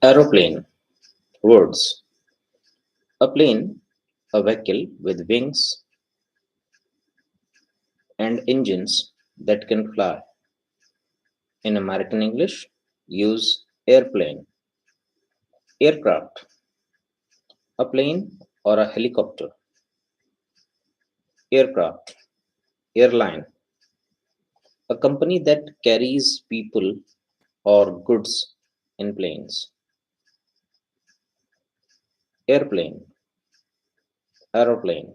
Aeroplane. Words. A plane, a vehicle with wings and engines that can fly. In American English, use airplane. Aircraft. A plane or a helicopter. Aircraft. Airline. A company that carries people or goods in planes. Airplane. Aeroplane.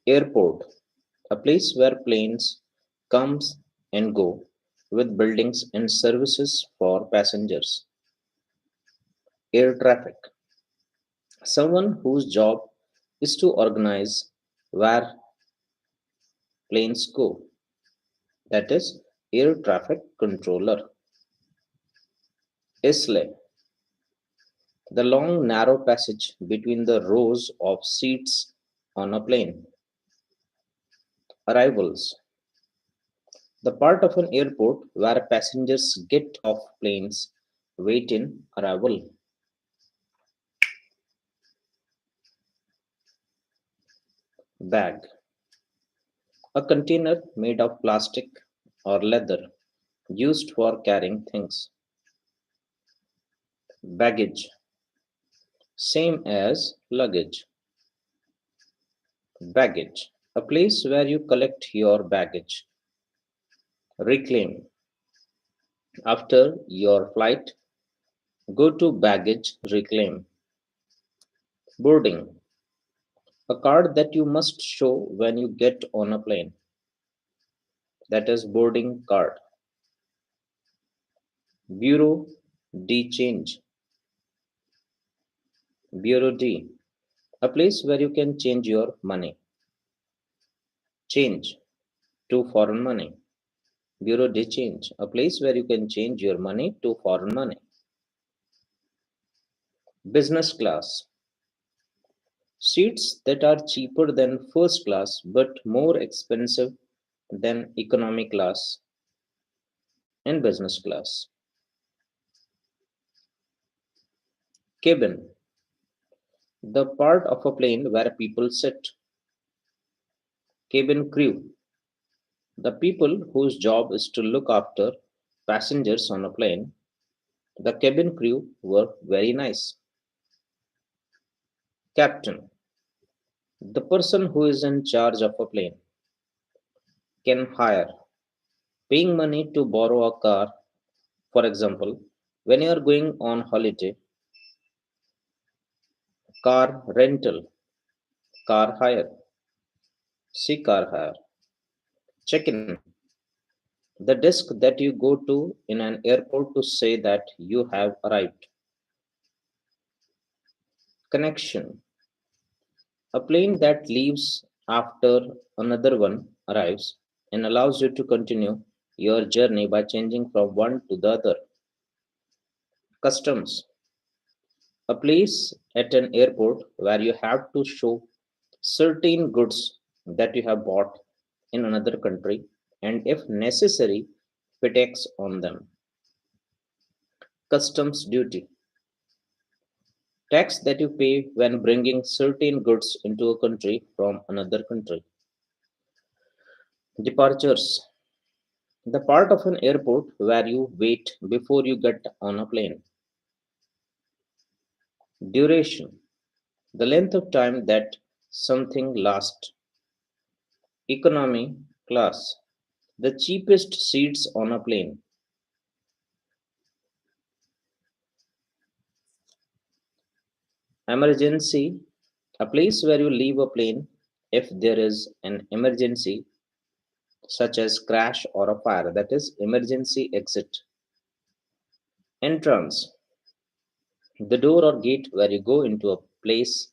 Airport. A place where planes comes and go with buildings and services for passengers. Air traffic. Someone whose job is to organize where planes go. That is air traffic controller. Isle. The long narrow passage between the rows of seats on a plane. Arrivals. The part of an airport where passengers get off planes wait in arrival. Bag. A container made of plastic or leather used for carrying things. Baggage. Same as luggage. Baggage. A place where you collect your baggage. Reclaim. After your flight, go to baggage reclaim. Boarding. A card that you must show when you get on a plane. That is boarding card. Bureau de change. Bureau de. A place where you can change your money. Change to foreign money. Bureau de change. A place where you can change your money to foreign money. Business class. Seats that are cheaper than first class but more expensive than economy class and business class. Cabin. The part of a plane where people sit. Cabin crew. The people whose job is to look after passengers on a plane. The cabin crew were very nice. Captain. The person who is in charge of a plane can hire. Paying money to borrow a car, for example, when you are going on holiday, car rental, car hire, see car hire. Check in. The desk that you go to in an airport to say that you have arrived. Connection. A plane that leaves after another one arrives and allows you to continue your journey by changing from one to the other. Customs. A place at an airport where you have to show certain goods that you have bought in another country and, if necessary, pay tax on them. Customs duty. Tax that you pay when bringing certain goods into a country from another country. Departures. The part of an airport where you wait before you get on a plane. Duration. The length of time that something lasts. Economy class. The cheapest seats on a plane. Emergency. A place where you leave a plane if there is an emergency such as crash or a fire. That is emergency exit. Entrance. The door or gate where you go into a place.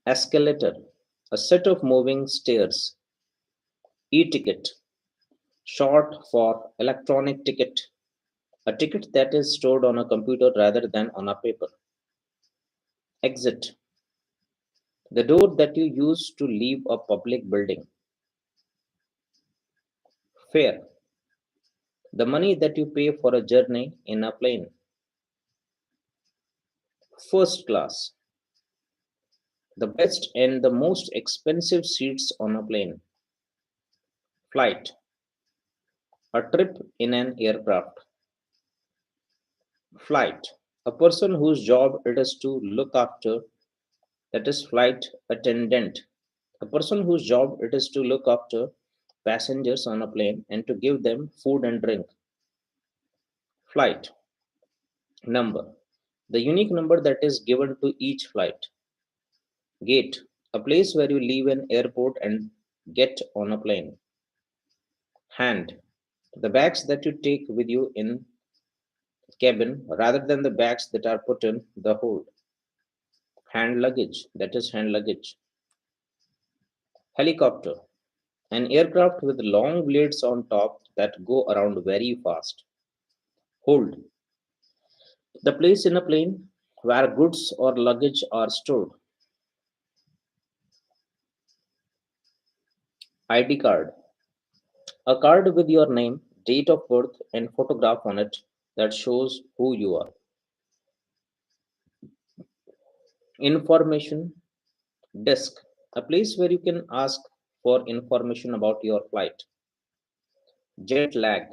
Escalator. A set of moving stairs. E-ticket. Short for electronic ticket. A ticket that is stored on a computer rather than on a paper. Exit. The door that you use to leave a public building. Fare. The money that you pay for a journey in a plane. First class, the best and the most expensive seats on a plane. Flight, a trip in an aircraft. Flight, a person whose job it is to look after, that is flight attendant. A person whose job it is to look after passengers on a plane and to give them food and drink. Flight number, the unique number that is given to each flight. Gate, a place where you leave an airport and get on a plane. Hand, the bags that you take with you in cabin rather than the bags that are put in the hold. Hand luggage, that is hand luggage. Helicopter, an aircraft with long blades on top that go around very fast. Hold, the place in a plane where goods or luggage are stored. ID card, a card with your name, date of birth, and photograph on it that shows who you are. Information desk, a place where you can ask for information about your flight. Jet lag,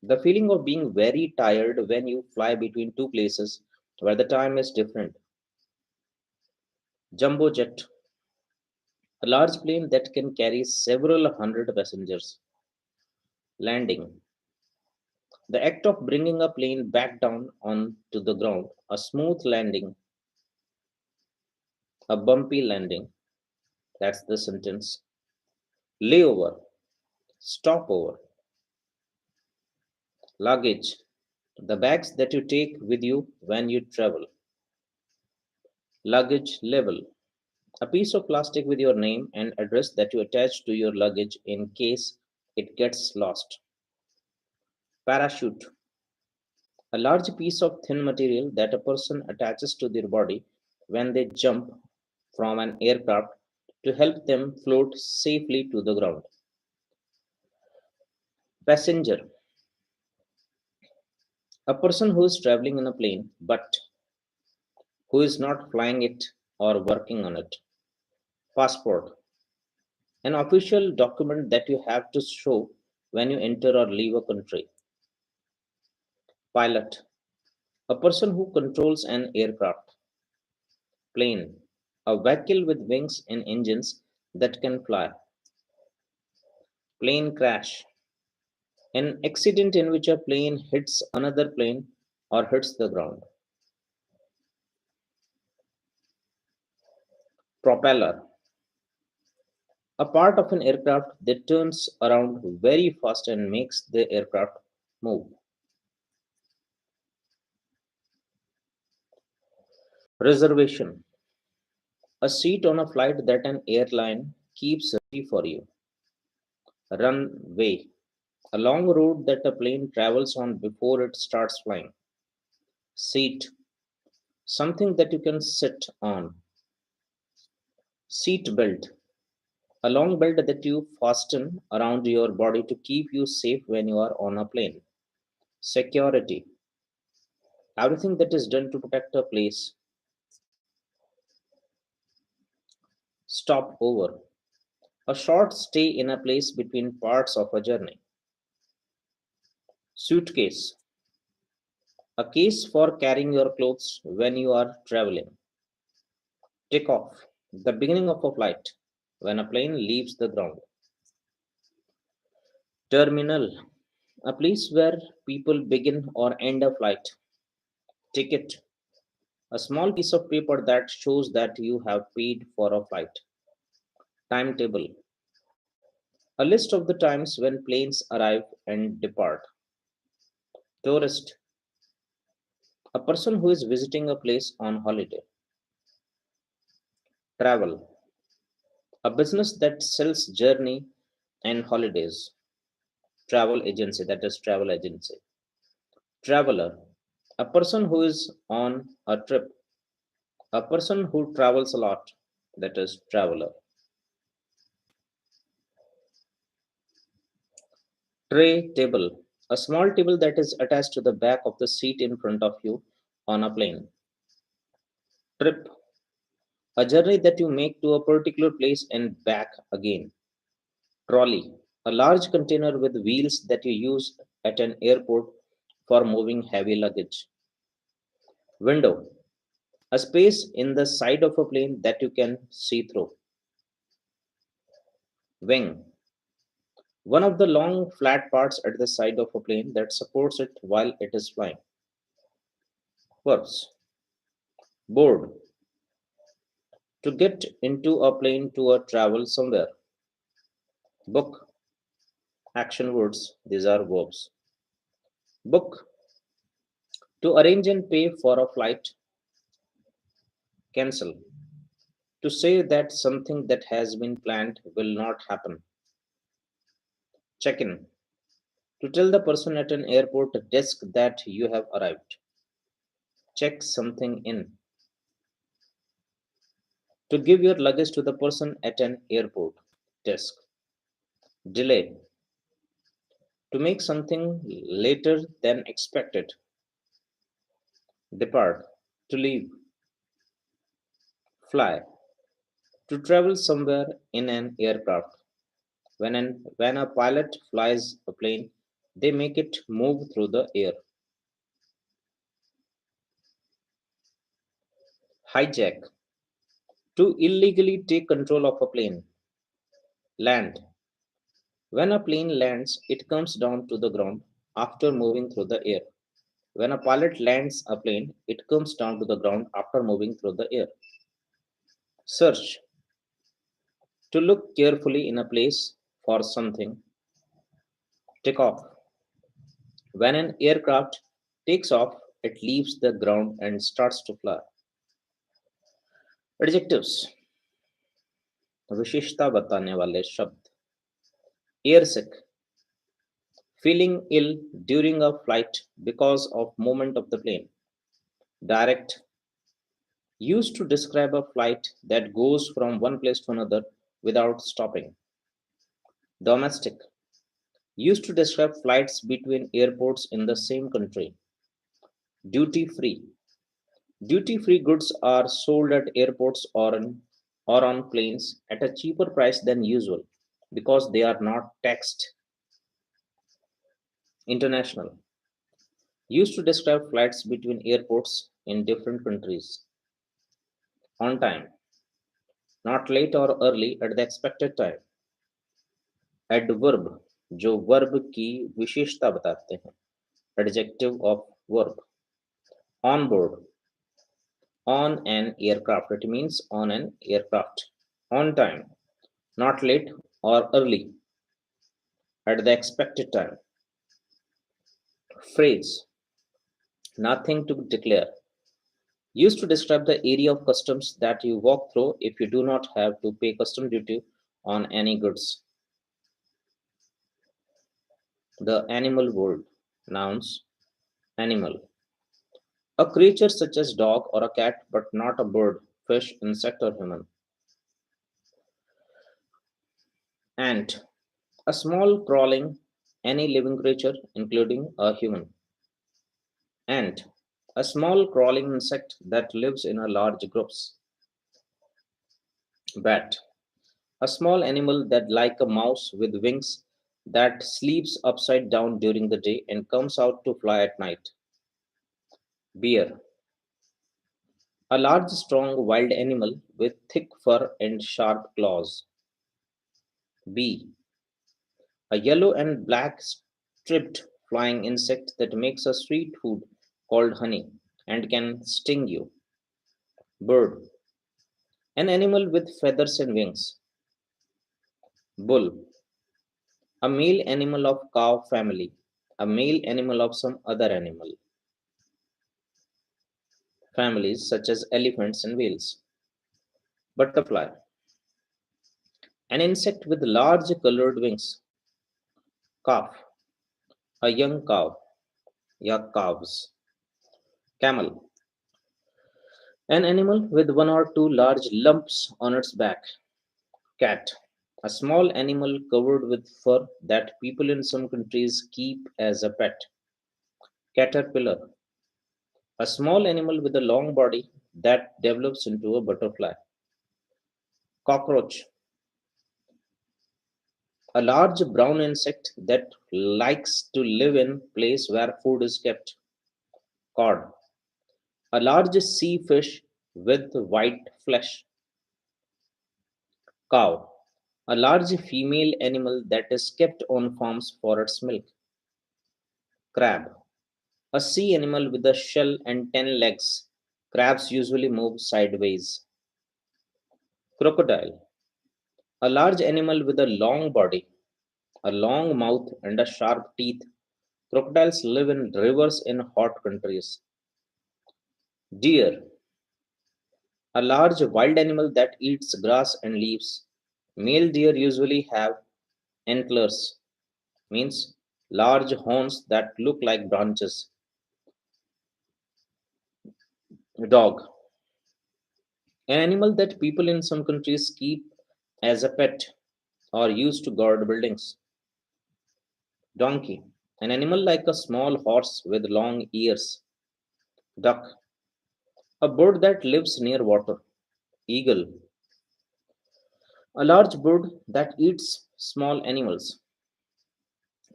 the feeling of being very tired when you fly between two places where the time is different. Jumbo jet, a large plane that can carry several hundred passengers. Landing, the act of bringing a plane back down onto the ground. A smooth landing, a bumpy landing. That's the sentence. Layover, stopover. Luggage, the bags that you take with you when you travel. Luggage level, a piece of plastic with your name and address that you attach to your luggage in case it gets lost. Parachute, a large piece of thin material that a person attaches to their body when they jump from an aircraft to help them float safely to the ground. Passenger, a person who is traveling in a plane but who is not flying it or working on it. Passport, an official document that you have to show when you enter or leave a country. Pilot, a person who controls an aircraft. Plane, a vehicle with wings and engines that can fly. Plane crash, an accident in which a plane hits another plane or hits the ground. Propeller, a part of an aircraft that turns around very fast and makes the aircraft move. Reservation, a seat on a flight that an airline keeps ready for you. Runway, a long road that a plane travels on before it starts flying. Seat, something that you can sit on. Seat belt, a long belt that you fasten around your body to keep you safe when you are on a plane. Security, everything that is done to protect a place. Stop over, a short stay in a place between parts of a journey. Suitcase, a case for carrying your clothes when you are traveling. Take off, the beginning of a flight, when a plane leaves the ground. Terminal, a place where people begin or end a flight. Ticket, a small piece of paper that shows that you have paid for a flight. Timetable, a list of the times when planes arrive and depart. Tourist, a person who is visiting a place on holiday. Travel, a business that sells journey and holidays. Travel agency, that is travel agency. Traveler, a person who is on a trip. A person who travels a lot, that is traveler. Tray table, a small table that is attached to the back of the seat in front of you on a plane. Trip, a journey that you make to a particular place and back again. Trolley, a large container with wheels that you use at an airport for moving heavy luggage. Window, a space in the side of a plane that you can see through. Wing, one of the long flat parts at the side of a plane that supports it while it is flying. Verbs, board, to get into a plane to a travel somewhere. Book, action words, these are verbs. Book, to arrange and pay for a flight. Cancel, to say that something that has been planned will not happen. Check in, to tell the person at an airport desk that you have arrived. Check something in, to give your luggage to the person at an airport desk. Delay, to make something later than expected. Depart, to leave. Fly, to travel somewhere in an aircraft. When a pilot flies a plane, they make it move through the air. Hijack, to illegally take control of a plane. Land, when a plane lands, it comes down to the ground after moving through the air. When a pilot lands a plane, it comes down to the ground after moving through the air. Search, to look carefully in a place for something. Take off, when an aircraft takes off, it leaves the ground and starts to fly. Adjectives, विशेषता बताने वाले शब्द. Air sick, feeling ill during a flight because of movement of the plane. Direct, used to describe a flight that goes from one place to another without stopping. Domestic, used to describe flights between airports in the same country. Duty free, duty free goods are sold at airports or on planes at a cheaper price than usual because they are not taxed. International, used to describe flights between airports in different countries. On time, not late or early at the expected time. Adverb, जो verb की विशेषता बताते हैं. Adjective of verb. On board, on an aircraft, it means on an aircraft. On time, not late or early at the expected time. Phrase, nothing to declare, used to describe the area of customs that you walk through if you do not have to pay custom duty on any goods. The animal world. Nouns, animal. A creature such as dog or a cat, but not a bird, fish, insect, or human. Ant, a small crawling, any living creature, including a human. Ant, a small crawling insect that lives in a large groups. Bat, a small animal that like a mouse with wings that sleeps upside down during the day and comes out to fly at night. Bear, a large, strong wild animal with thick fur and sharp claws. Bee, a yellow and black striped flying insect that makes a sweet food called honey and can sting you. Bird, an animal with feathers and wings. Bull, a male animal of cow family, a male animal of some other animal families such as elephants and whales. Butterfly, an insect with large colored wings. Calf, a young cow, ya calves. Camel, an animal with one or two large lumps on its back. Cat, a small animal covered with fur that people in some countries keep as a pet. Caterpillar, a small animal with a long body that develops into a butterfly. Cockroach, a large brown insect that likes to live in place where food is kept. Cod, a large sea fish with white flesh. Cow, a large female animal that is kept on farms for its milk. Crab, a sea animal with a shell and 10 legs. Crabs usually move sideways. Crocodile, a large animal with a long body, a long mouth, and a sharp teeth. Crocodiles live in rivers in hot countries. Deer, a large wild animal that eats grass and leaves. Male deer usually have antlers, means large horns that look like branches. Dog, an animal that people in some countries keep as a pet or use to guard buildings. Donkey, an animal like a small horse with long ears. Duck, a bird that lives near water. Eagle, a large bird that eats small animals.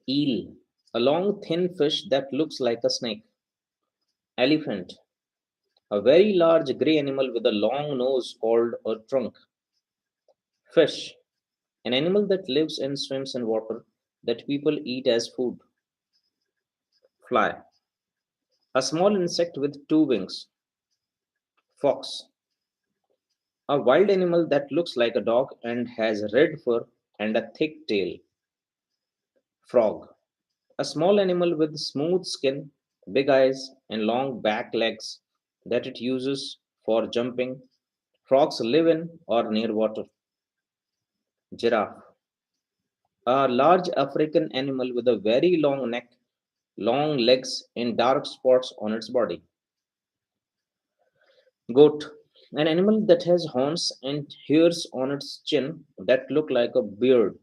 Eel, a long thin fish that looks like a snake. Elephant, a very large grey animal with a long nose called a trunk. Fish, an animal that lives and swims in water that people eat as food. Fly, a small insect with two wings. Fox, a wild animal that looks like a dog and has red fur and a thick tail. Frog, a small animal with smooth skin, big eyes, and long back legs that it uses for jumping. Frogs live in or near water. Giraffe, a large African animal with a very long neck, long legs, and dark spots on its body. Goat, an animal that has horns and hairs on its chin that look like a beard.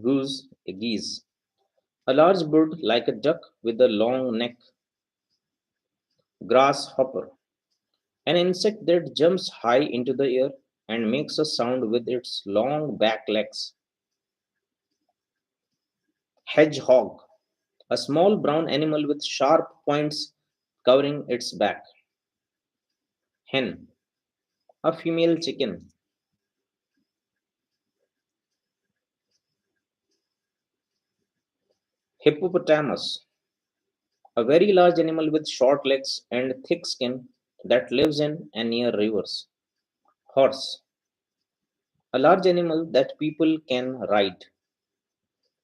Goose, a geese, a large bird like a duck with a long neck. Grasshopper, an insect that jumps high into the air and makes a sound with its long back legs. Hedgehog, a small brown animal with sharp points covering its back. Hen, a female chicken. Hippopotamus, a very large animal with short legs and thick skin that lives in and near rivers. Horse, a large animal that people can ride.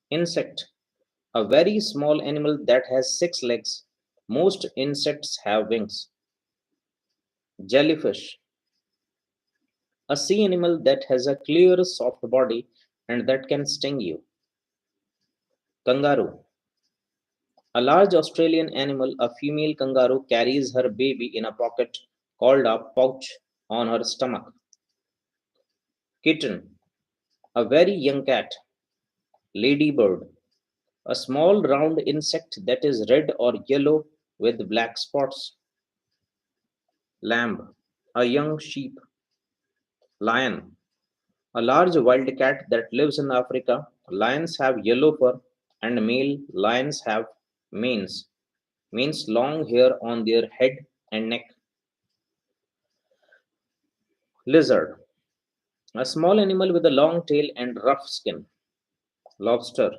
Insect, a very small animal that has six legs. Most insects have wings. Jellyfish, a sea animal that has a clear, soft body and that can sting you. Kangaroo, a large Australian animal, a female kangaroo carries her baby in a pocket called a pouch on her stomach. Kitten, a very young cat. Ladybird, a small round insect that is red or yellow with black spots. Lamb, a young sheep. Lion, a large wild cat that lives in Africa. Lions have yellow fur and male lions have manes, means long hair on their head and neck. Lizard, a small animal with a long tail and rough skin. Lobster,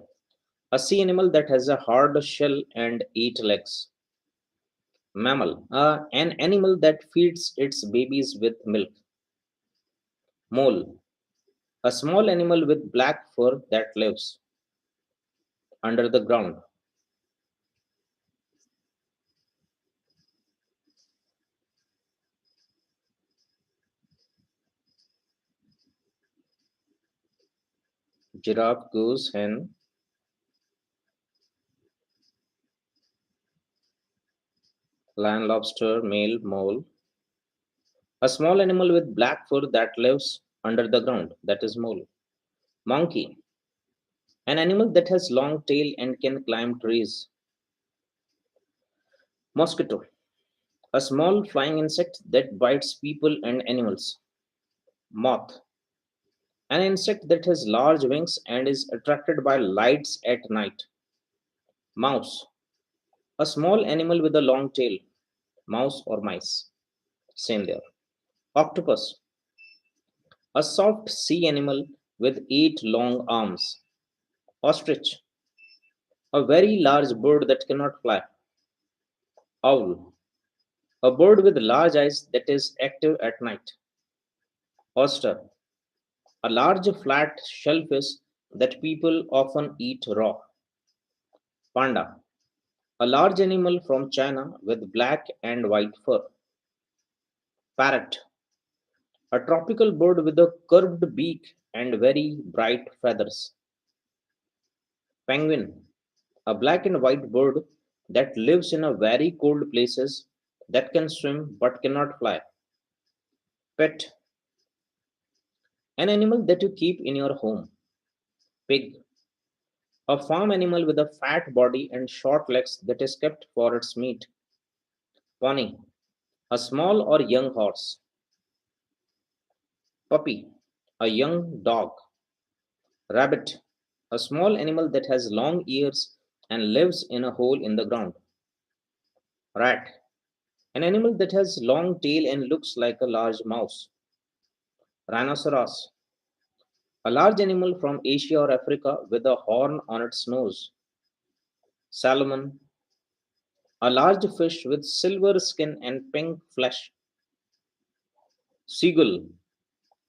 a sea animal that has a hard shell and 8 legs. Mammal, an animal that feeds its babies with milk. Mole, a small animal with black fur that lives under the ground. Giraffe, goose, hen, lion, lobster, male, mole. A small animal with black fur that lives under the ground, that is mole. Monkey, an animal that has long tail and can climb trees. Mosquito, A small flying insect that bites people and animals. Moth, an insect that has large wings and is attracted by lights at night. Mouse, a small animal with a long tail. Mouse or mice. Same there. Octopus, a soft sea animal with 8 long arms. Ostrich, a very large bird that cannot fly. Owl, a bird with large eyes that is active at night. Oyster, a large flat shellfish that people often eat raw. Panda, a large animal from China with black and white fur. Parrot, a tropical bird with a curved beak and very bright feathers. Penguin, a black and white bird that lives in a very cold places that can swim but cannot fly. Pet, an animal that you keep in your home. Pig, a farm animal with a fat body and short legs that is kept for its meat. Pony, a small or young horse. Puppy, a young dog. Rabbit, a small animal that has long ears and lives in a hole in the ground. Rat, an animal that has long tail and looks like a large mouse. Rhinoceros, a large animal from Asia or Africa with a horn on its nose. Salmon, a large fish with silver skin and pink flesh. Seagull,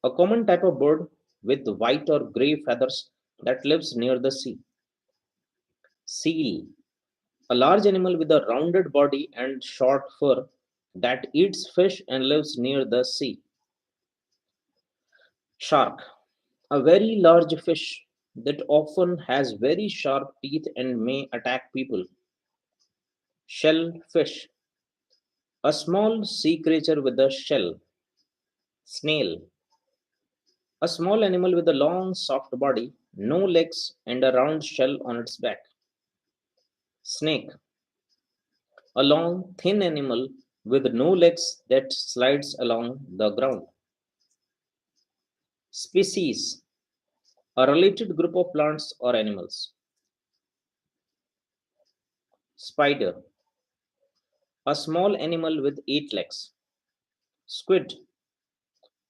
a common type of bird with white or gray feathers that lives near the sea. Seal, a large animal with a rounded body and short fur that eats fish and lives near the sea. Shark, a very large fish that often has very sharp teeth and may attack people. Shellfish, a small sea creature with a shell. Snail, a small animal with a long, soft body, no legs, and a round shell on its back. Snake, a long, thin animal with no legs that slides along the ground. Species, a related group of plants or animals. Spider, a small animal with 8 legs. Squid,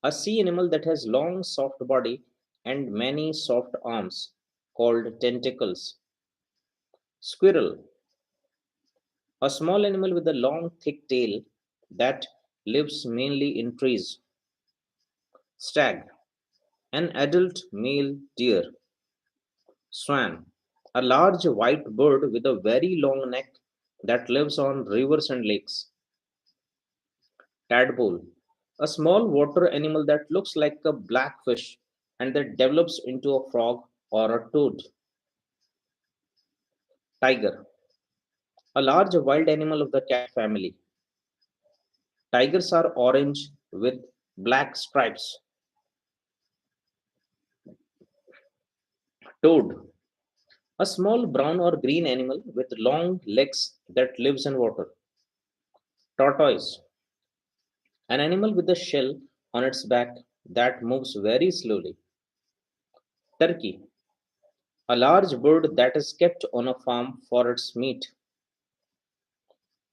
a sea animal that has long, soft body and many soft arms called tentacles. Squirrel, a small animal with a long, thick tail that lives mainly in trees. Stag, an adult male deer. Swan, a large white bird with a very long neck that lives on rivers and lakes. Tadpole, a small water animal that looks like a black fish and that develops into a frog or a toad. Tiger, a large wild animal of the cat family. Tigers are orange with black stripes. Toad, a small brown or green animal with long legs that lives in water. Tortoise, an animal with a shell on its back that moves very slowly. Turkey, a large bird that is kept on a farm for its meat.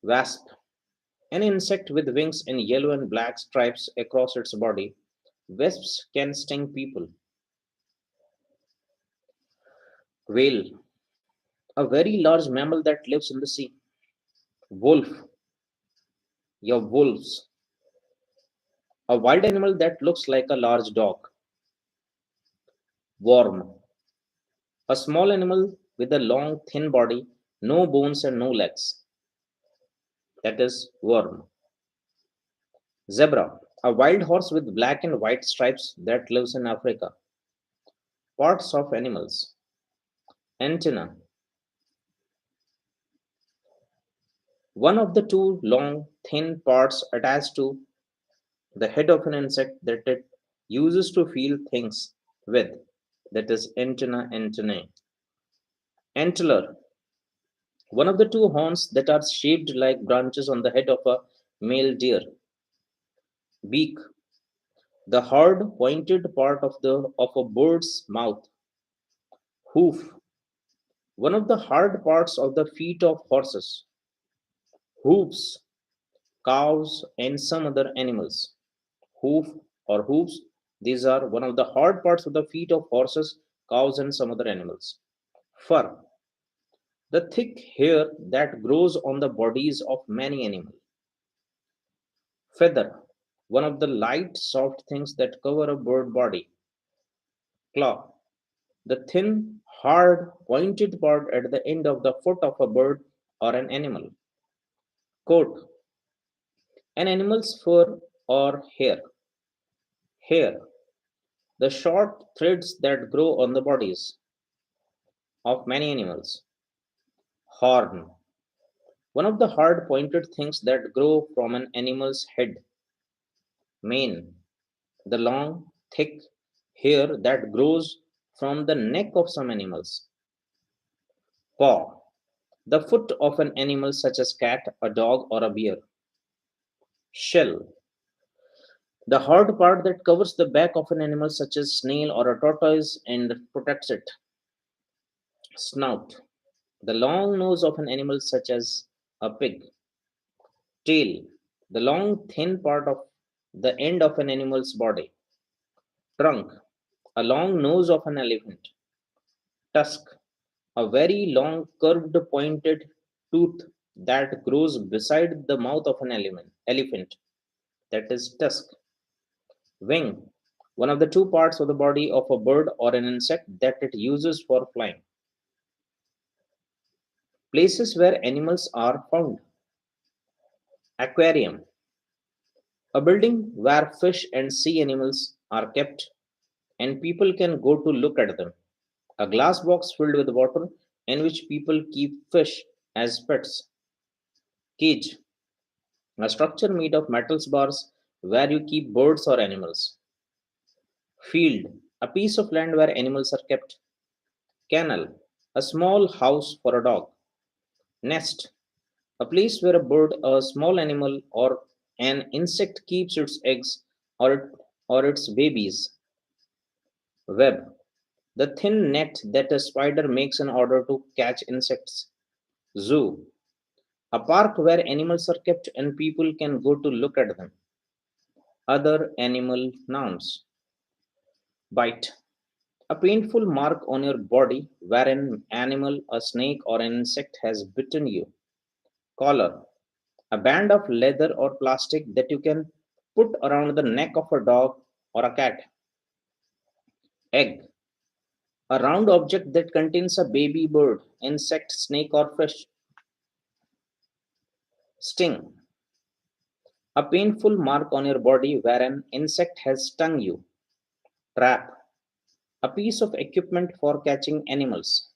Wasp, an insect with wings and yellow and black stripes across its body. Wasps can sting people. Whale, a very large mammal that lives in the sea. Wolf, your wolves, a wild animal that looks like a large dog. Worm, a small animal with a long, thin body, no bones and no legs. That is worm. Zebra, a wild horse with black and white stripes that lives in Africa. Parts of animals. Antenna, one of the two long, thin parts attached to the head of an insect that it uses to feel things with. That is antennae. Antler, one of the two horns that are shaped like branches on the head of a Male deer. Beak. The hard pointed part of a bird's mouth. Hoof. One of the hard parts of the feet of horses. Hooves. Cows and some other animals. Hoof or hooves. These are one of the hard parts of the feet of horses, cows, and some other animals. Fur. The thick hair that grows on the bodies of many animals. Feather. One of the light, soft things that cover a bird body. Claw. The thin, hard, pointed part at the end of the foot of a bird or an animal. Coat. An animal's fur or hair. Hair. The short threads that grow on the bodies of many animals. Horn. One of the hard pointed things that grow from an animal's head. Mane. The long, thick hair that grows from the neck of some animals. Paw. The foot of an animal such as cat, a dog, or a bear. Shell. The hard part that covers the back of an animal such as snail or a tortoise and protects it. Snout. The long nose of an animal such as a pig. Tail. The long thin part of the end of an animal's body. Trunk. A long nose of an elephant. Tusk. A very long curved pointed tooth that grows beside the mouth of an elephant. That is tusk. Wing. One of the two parts of the body of a bird or an insect that it uses for flying. Places where animals are found. Aquarium. A building where fish and sea animals are kept and people can go to look at them. A glass box filled with water in which people keep fish as pets. Cage. A structure made of metal bars where you keep birds or animals. Field. A piece of land where animals are kept. Kennel. A small house for a dog. Nest. A place where a bird, a small animal, or an insect keeps its eggs or its babies. Web. The thin net that a spider makes in order to catch insects. Zoo. A park where animals are kept and people can go to look at them. Other animal nouns. Bite. A painful mark on your body where an animal, a snake, or an insect has bitten you. Collar. A band of leather or plastic that you can put around the neck of a dog or a cat. Egg. A round object that contains a baby bird, insect, snake, or fish. Sting. A painful mark on your body where an insect has stung you. Trap. A piece of equipment for catching animals.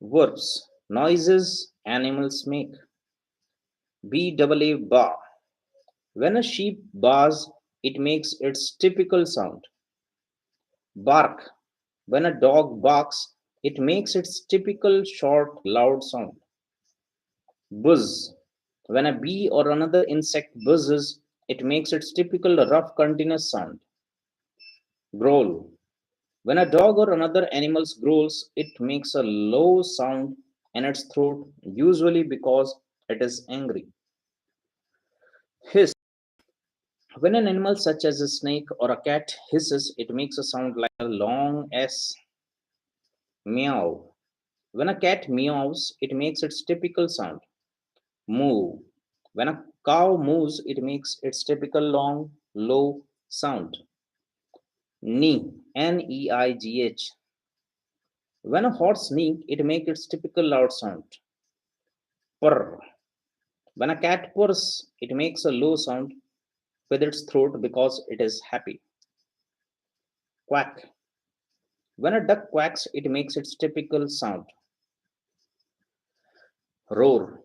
Verbs. Noises animals make. B-double-A bar. When a sheep bars, it makes its typical sound. Bark. When a dog barks, it makes its typical short, loud sound. Buzz. When a bee or another insect buzzes, it makes its typical rough, continuous sound. Growl. When a dog or another animal growls, it makes a low sound in its throat, usually because it is angry. Hiss. When an animal such as a snake or a cat hisses, it makes a sound like a long S. Meow. When a cat meows, it makes its typical sound. Moo. When a cow moves, it makes its typical long, low sound. Neigh. Neigh. When a horse sneaks, it makes its typical loud sound. Purr. When a cat purrs, it makes a low sound with its throat because it is happy. Quack. When a duck quacks, it makes its typical sound. Roar.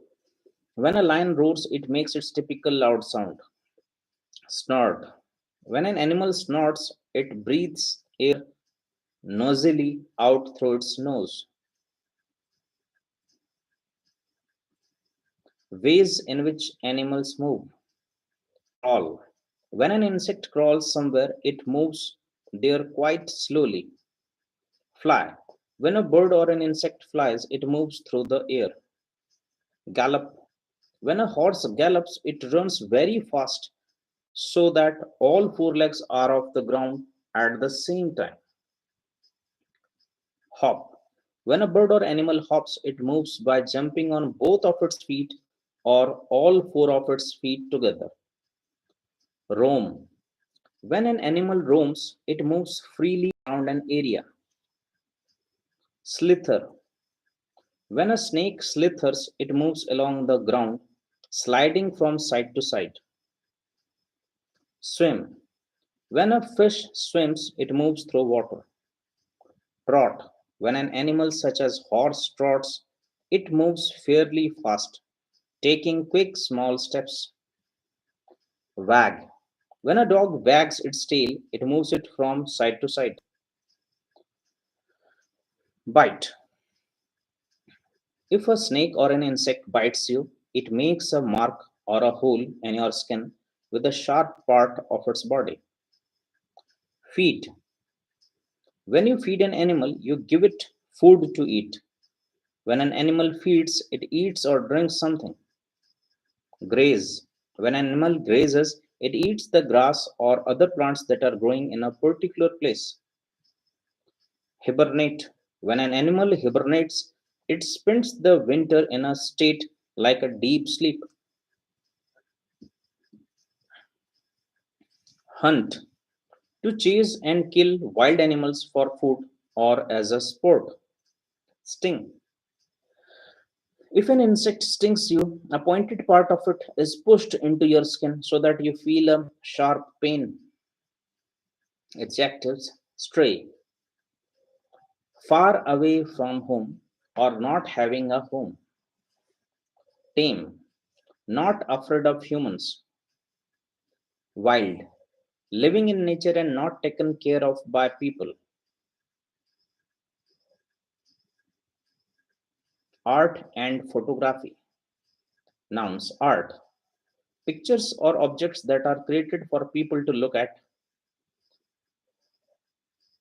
When a lion roars, it makes its typical loud sound. Snort. When an animal snorts, it breathes air noisily out through its nose. Ways in which animals move. Crawl. When an insect crawls somewhere, it moves there quite slowly. Fly. When a bird or an insect flies, it moves through the air. Gallop. When a horse gallops, it runs very fast so that all four legs are off the ground at the same time. Hop. When a bird or animal hops, it moves by jumping on both of its feet or all four of its feet together. Roam. When an animal roams, it moves freely around an area. Slither. When a snake slithers, it moves along the ground, sliding from side to side. Swim. When a fish swims, it moves through water. Trot. When an animal such as horse trots, it moves fairly fast, taking quick small steps. Wag. When a dog wags its tail, it moves it from side to side. Bite. If a snake or an insect bites you, it makes a mark or a hole in your skin with the sharp part of its body. Feed. When you feed an animal, you give it food to eat. When an animal feeds, it eats or drinks something. Graze. When an animal grazes, it eats the grass or other plants that are growing in a particular place. Hibernate. When an animal hibernates, it spends the winter in a state like a deep sleep. Hunt. To chase and kill wild animals for food or as a sport. Sting. If an insect stings you, a pointed part of it is pushed into your skin so that you feel a sharp pain. Adjectives. Stray. Far away from home or not having a home. Tame. Not afraid of humans. Wild. Living in nature and not taken care of by people. Art and photography. Nouns. Art. Pictures or objects that are created for people to look at.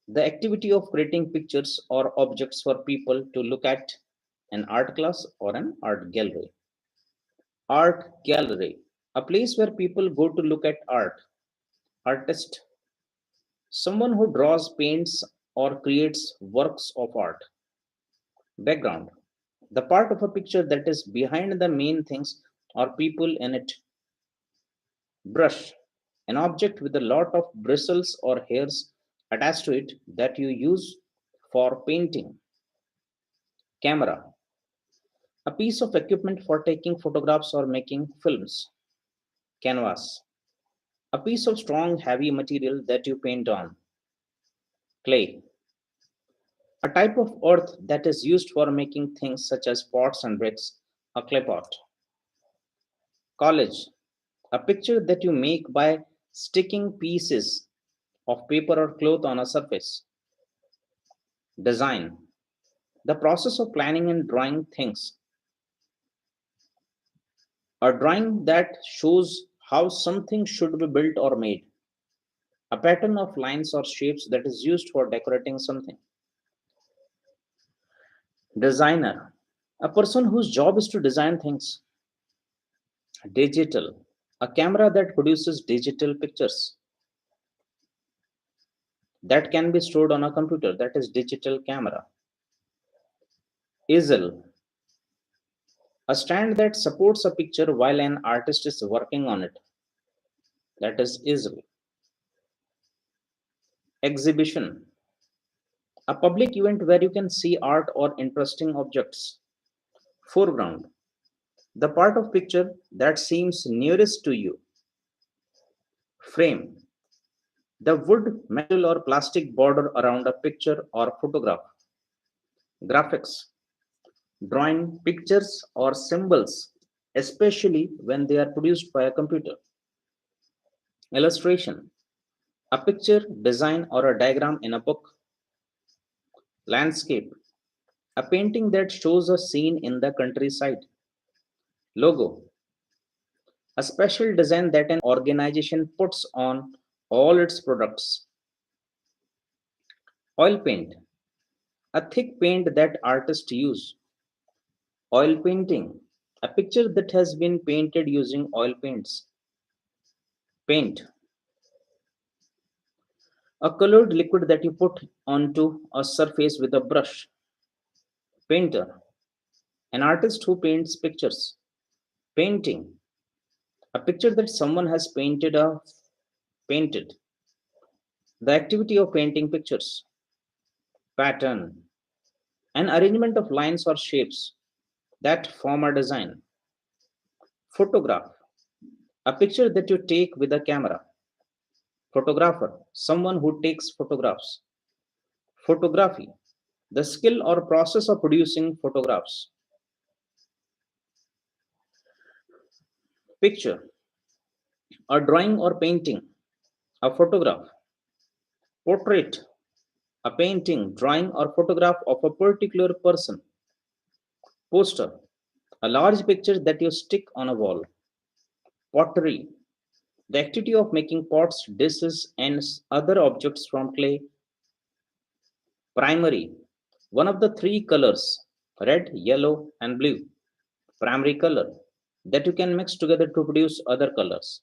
The activity of creating pictures or objects for people to look at, an art class or an art gallery. Art gallery. A place where people go to look at art. Artist. Someone who draws, paints, or creates works of art. Background. The part of a picture that is behind the main things or people in it. Brush. An object with a lot of bristles or hairs attached to it that you use for painting. Camera. A piece of equipment for taking photographs or making films. Canvas. A piece of strong, heavy material that you paint on. Clay. A type of earth that is used for making things such as pots and bricks. A clay pot. Collage. A picture that you make by sticking pieces of paper or cloth on a surface. Design. The process of planning and drawing things. A drawing that shows how something should be built or made. A pattern of lines or shapes that is used for decorating something. Designer. A person whose job is to design things. Digital. A camera that produces digital pictures that can be stored on a computer. That is digital camera. Easel. A stand that supports a picture while an artist is working on it. That is easel. Exhibition. A public event where you can see art or interesting objects. Foreground. The part of picture that seems nearest to you. Frame. The wood, metal, or plastic border around a picture or photograph. Graphics. Drawing pictures or symbols, especially when they are produced by a computer. Illustration. A picture, design, or a diagram in a book. Landscape. A painting that shows a scene in the countryside. Logo, a special design that an organization puts on all its products. Oil paint, a thick paint that artists use. Oil painting, a picture that has been painted using oil paints. Paint, a colored liquid that you put onto a surface with a brush. Painter, an artist who paints pictures. Painting, a picture that someone has painted. The activity of painting pictures. Pattern, an arrangement of lines or shapes that form a design. Photograph, a picture that you take with a camera. Photographer, someone who takes photographs. Photography, the skill or process of producing photographs. Picture, a drawing or painting. A photograph. Portrait, a painting, drawing, or photograph of a particular person. Poster, a large picture that you stick on a wall. Pottery, the activity of making pots, dishes, and other objects from clay. Primary, one of the three colors, red, yellow, and blue. Primary color, that you can mix together to produce other colors.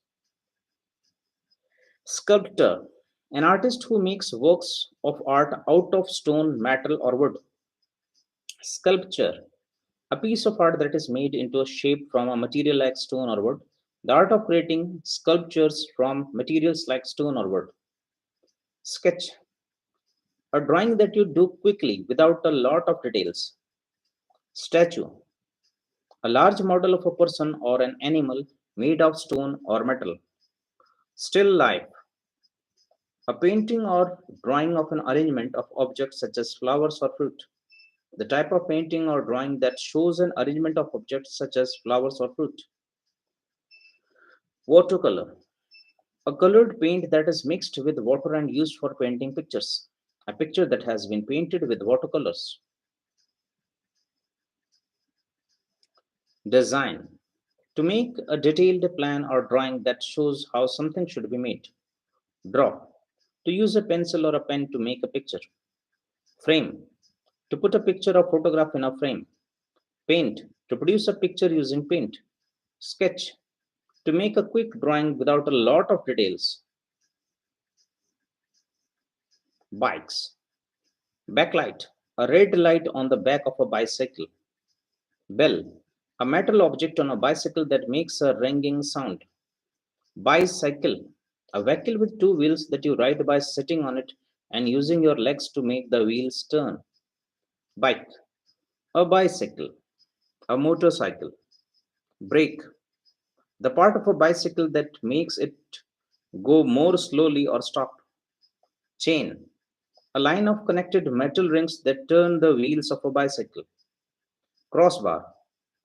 Sculptor, an artist who makes works of art out of stone, metal, or wood. Sculpture, a piece of art that is made into a shape from a material like stone or wood. The art of creating sculptures from materials like stone or wood. Sketch, a drawing that you do quickly without a lot of details. Statue, a large model of a person or an animal made of stone or metal. Still life, a painting or drawing of an arrangement of objects such as flowers or fruit. The type of painting or drawing that shows an arrangement of objects such as flowers or fruit. Watercolor, a colored paint that is mixed with water and used for painting pictures. A picture that has been painted with watercolors. Design, to make a detailed plan or drawing that shows how something should be made. Draw, to use a pencil or a pen to make a picture. Frame, to put a picture or photograph in a frame. Paint, to produce a picture using paint. Sketch, to make a quick drawing without a lot of details. Bikes, backlight, a red light on the back of a bicycle. Bell, a metal object on a bicycle that makes a ringing sound. Bicycle, a vehicle with two wheels that you ride by sitting on it and using your legs to make the wheels turn. Bike, a bicycle, a motorcycle. Brake, the part of a bicycle that makes it go more slowly or stop. Chain, a line of connected metal rings that turn the wheels of a bicycle. Crossbar,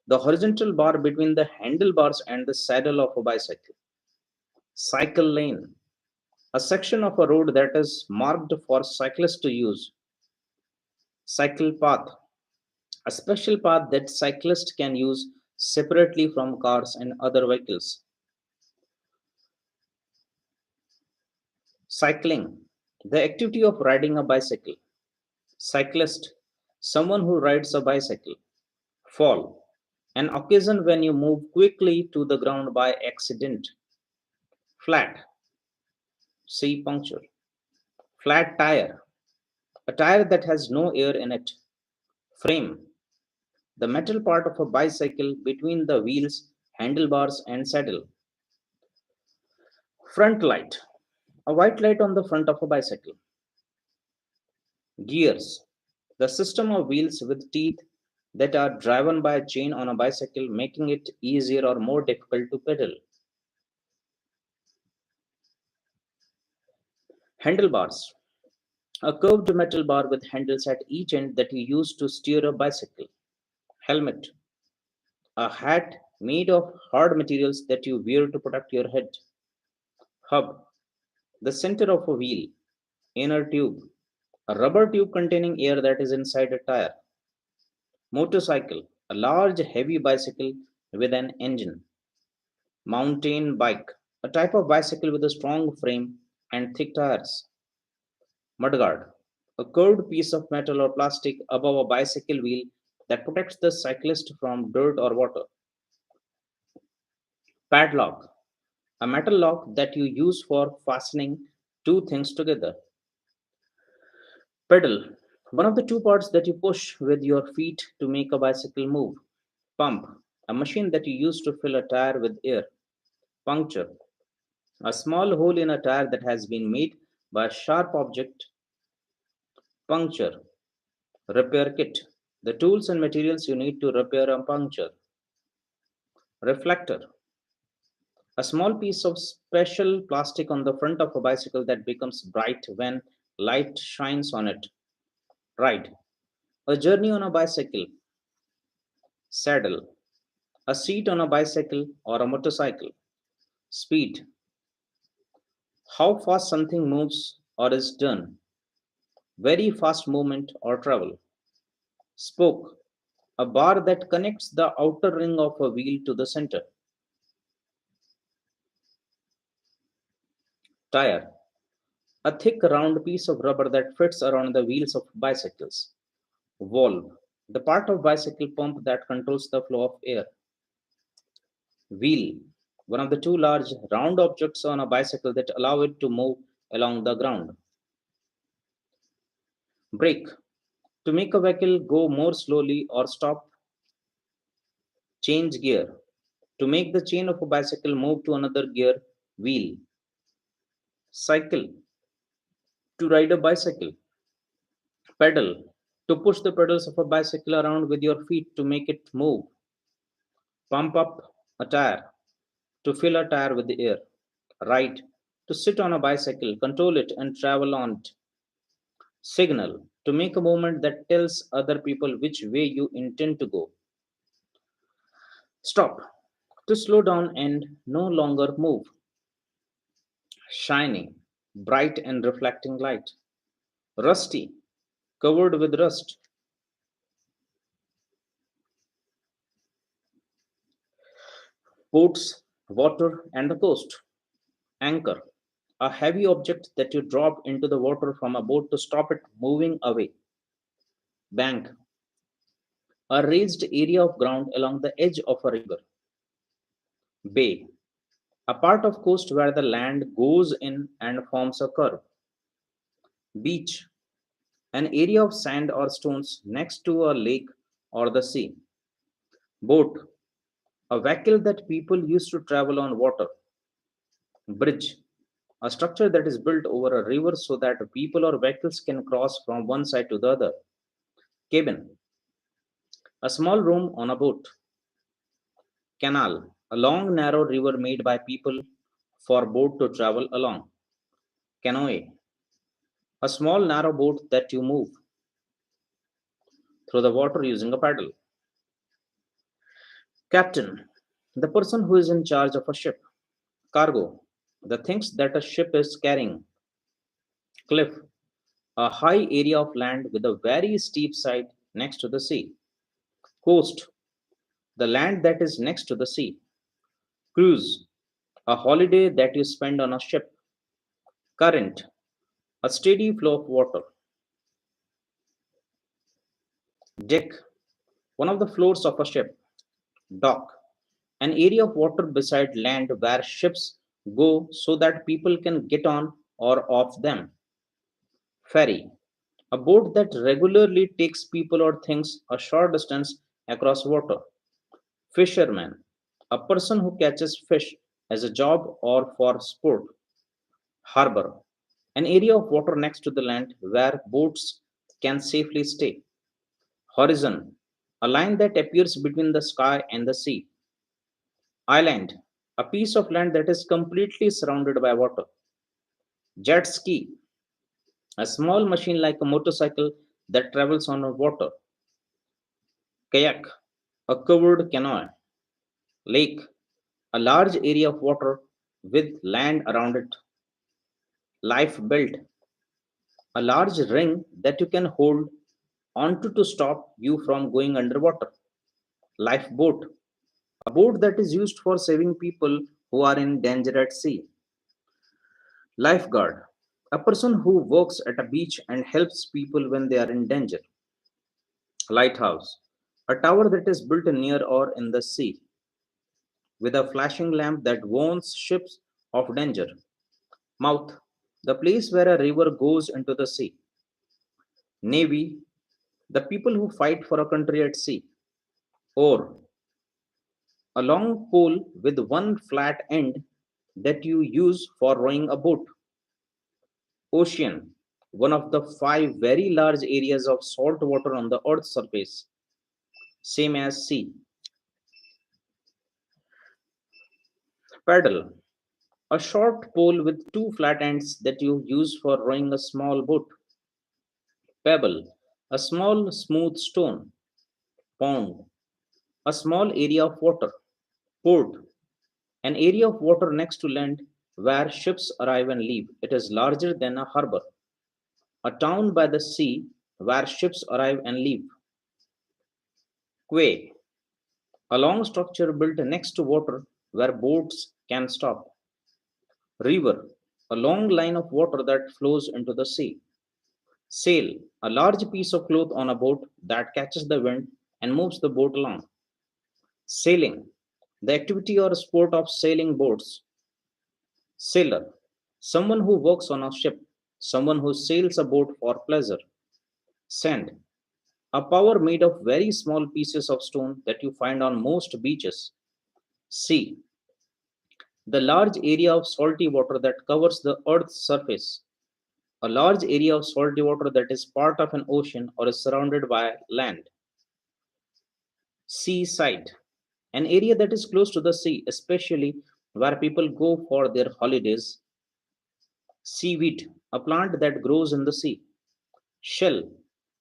the horizontal bar between the handlebars and the saddle of a bicycle. Cycle lane, a section of a road that is marked for cyclists to use. Cycle path, a special path that cyclists can use separately from cars and other vehicles. Cycling, the activity of riding a bicycle. Cyclist, someone who rides a bicycle. Fall, an occasion when you move quickly to the ground by accident. Flat, see puncture. Flat tire, a tire that has no air in it. Frame, the metal part of a bicycle between the wheels, handlebars, and saddle. Front light, a white light on the front of a bicycle. Gears, the system of wheels with teeth that are driven by a chain on a bicycle, making it easier or more difficult to pedal. Handlebars, a curved metal bar with handles at each end that you use to steer a bicycle. Helmet, a hat made of hard materials that you wear to protect your head. Hub, the center of a wheel. Inner tube, a rubber tube containing air that is inside a tire. Motorcycle, a large heavy bicycle with an engine. Mountain bike, a type of bicycle with a strong frame and thick tires. Mudguard, a curved piece of metal or plastic above a bicycle wheel that protects the cyclist from dirt or water. Padlock, a metal lock that you use for fastening two things together. Pedal, one of the two parts that you push with your feet to make a bicycle move. Pump, a machine that you use to fill a tire with air. Puncture, a small hole in a tire that has been made by a sharp object. Puncture, repair kit, the tools and materials you need to repair a puncture. Reflector, a small piece of special plastic on the front of a bicycle that becomes bright when light shines on it. Ride, a journey on a bicycle. Saddle, a seat on a bicycle or a motorcycle. Speed, how fast something moves or is done. Very fast movement or travel. Spoke, a bar that connects the outer ring of a wheel to the center. Tire, a thick round piece of rubber that fits around the wheels of bicycles. Valve, the part of bicycle pump that controls the flow of air. Wheel, one of the two large round objects on a bicycle that allow it to move along the ground. Brake, to make a vehicle go more slowly or stop. Change gear, to make the chain of a bicycle move to another gear. Wheel. Cycle, to ride a bicycle. Pedal, to push the pedals of a bicycle around with your feet to make it move. Pump up a tire, to fill a tire with air. Ride, to sit on a bicycle, control it, and travel on it. Signal, to make a movement that tells other people which way you intend to go. Stop, to slow down and no longer move. Shining, bright and reflecting light. Rusty, covered with rust. Boats, water, and the coast. Anchor, a heavy object that you drop into the water from a boat to stop it moving away. Bank, a raised area of ground along the edge of a river. Bay, a part of coast where the land goes in and forms a curve. Beach, an area of sand or stones next to a lake or the sea. Boat, a vehicle that people use to travel on water. Bridge, a structure that is built over a river so that people or vehicles can cross from one side to the other. Cabin, a small room on a boat. Canal, a long narrow river made by people for boat to travel along. Canoe, a small narrow boat that you move through the water using a paddle. Captain, the person who is in charge of a ship. Cargo, the things that a ship is carrying. Cliff, a high area of land with a very steep side next to the sea. Coast, the land that is next to the sea. Cruise, a holiday that you spend on a ship. Current, a steady flow of water. Deck, one of the floors of a ship. Dock, an area of water beside land where ships go so that people can get on or off them. Ferry, a boat that regularly takes people or things a short distance across water. Fisherman, a person who catches fish as a job or for sport. Harbor, an area of water next to the land where boats can safely stay. Horizon, a line that appears between the sky and the sea. Island, a piece of land that is completely surrounded by water. Jet ski, a small machine like a motorcycle that travels on water. Kayak, a covered canoe. Lake, a large area of water with land around it. Life belt, a large ring that you can hold onto to stop you from going underwater. Lifeboat, A boat that is used for saving people who are in danger at sea. Lifeguard, a person who works at a beach and helps people when they are in danger. Lighthouse, a tower that is built near or in the sea with a flashing lamp that warns ships of danger. Mouth, the place where a river goes into the sea. Navy, the people who fight for a country at sea. Oar, a long pole with one flat end that you use for rowing a boat. Ocean, one of the five very large areas of salt water on the Earth's surface, same as sea. Paddle, a short pole with two flat ends that you use for rowing a small boat. Pebble, a small smooth stone. Pond, a small area of water. Port, an area of water next to land where ships arrive and leave. It is larger than a harbor. A town by the sea where ships arrive and leave. Quay, a long structure built next to water where boats can stop. River, a long line of water that flows into the sea. Sail, a large piece of cloth on a boat that catches the wind and moves the boat along. Sailing, the activity or sport of sailing boats. Sailor, someone who works on a ship, someone who sails a boat for pleasure. Sand, a power made of very small pieces of stone that you find on most beaches. Sea, the large area of salty water that covers the earth's surface. A large area of salty water that is part of an ocean or is surrounded by land. Seaside, an area that is close to the sea, especially where people go for their holidays. Seaweed, a plant that grows in the sea. Shell,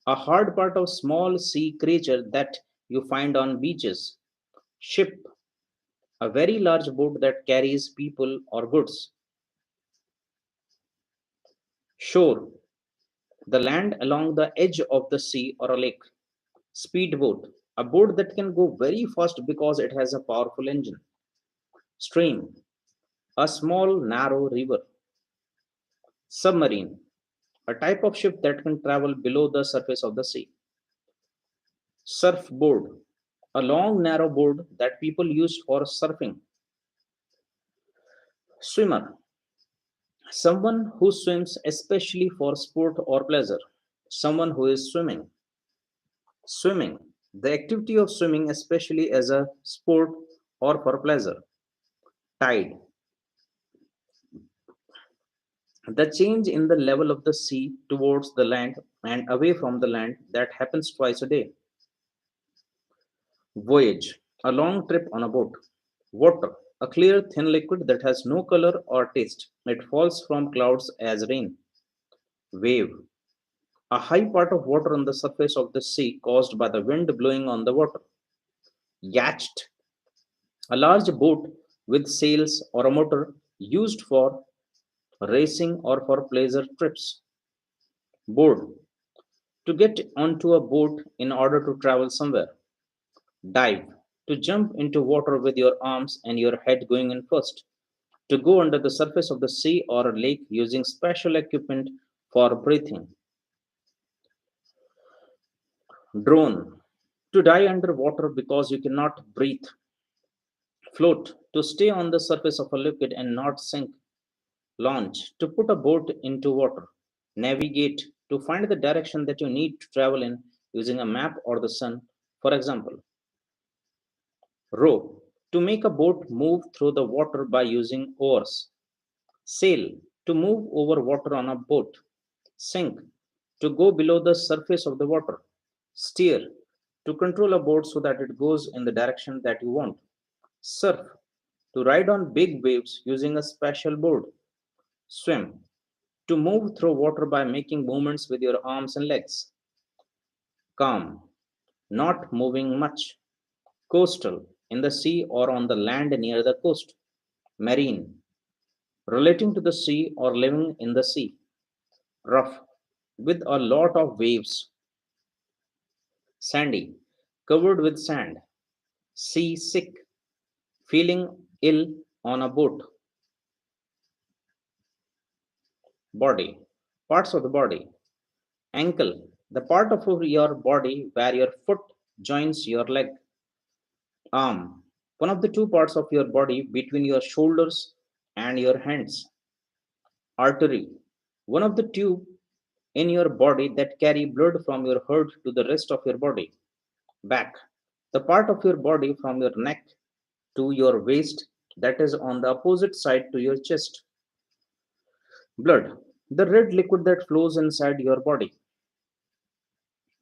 a hard part of small sea creature that you find on beaches. Ship, a very large boat that carries people or goods. Shore, the land along the edge of the sea or a lake. Speedboat, a boat that can go very fast because it has a powerful engine. Stream, a small narrow river. Submarine, a type of ship that can travel below the surface of the sea. Surfboard, a long narrow board that people use for surfing. Swimmer, someone who swims especially for sport or pleasure. Someone who is swimming. Swimming, the activity of swimming especially as a sport or for pleasure. Tide, the change in the level of the sea towards the land and away from the land that happens twice a day. Voyage, a long trip on a boat. Water, a clear, thin liquid that has no color or taste. It falls from clouds as rain. Wave, a high part of water on the surface of the sea caused by the wind blowing on the water. Yacht, a large boat with sails or a motor used for racing or for pleasure trips. Board, to get onto a boat in order to travel somewhere. Dive, to jump into water with your arms and your head going in first. To go under the surface of the sea or a lake using special equipment for breathing. Drone, to die underwater because you cannot breathe. Float, to stay on the surface of a liquid and not sink. Launch, to put a boat into water. Navigate, to find the direction that you need to travel in using a map or the sun, for example. Row, to make a boat move through the water by using oars. Sail, to move over water on a boat. Sink, to go below the surface of the water. Steer, to control a boat so that it goes in the direction that you want. Surf, to ride on big waves using a special board. Swim, to move through water by making movements with your arms and legs. Calm, not moving much. Coastal, in the sea or on the land near the coast. Marine, relating to the sea or living in the sea. Rough, with a lot of waves. Sandy, covered with sand. Sea sick, feeling ill on a boat. Body. Parts of the body. Ankle, the part of your body where your foot joins your leg. Arm, one of the two parts of your body between your shoulders and your hands. Artery, one of the tube in your body that carry blood from your heart to the rest of your body. Back, the part of your body from your neck to your waist that is on the opposite side to your chest. Blood, the red liquid that flows inside your body.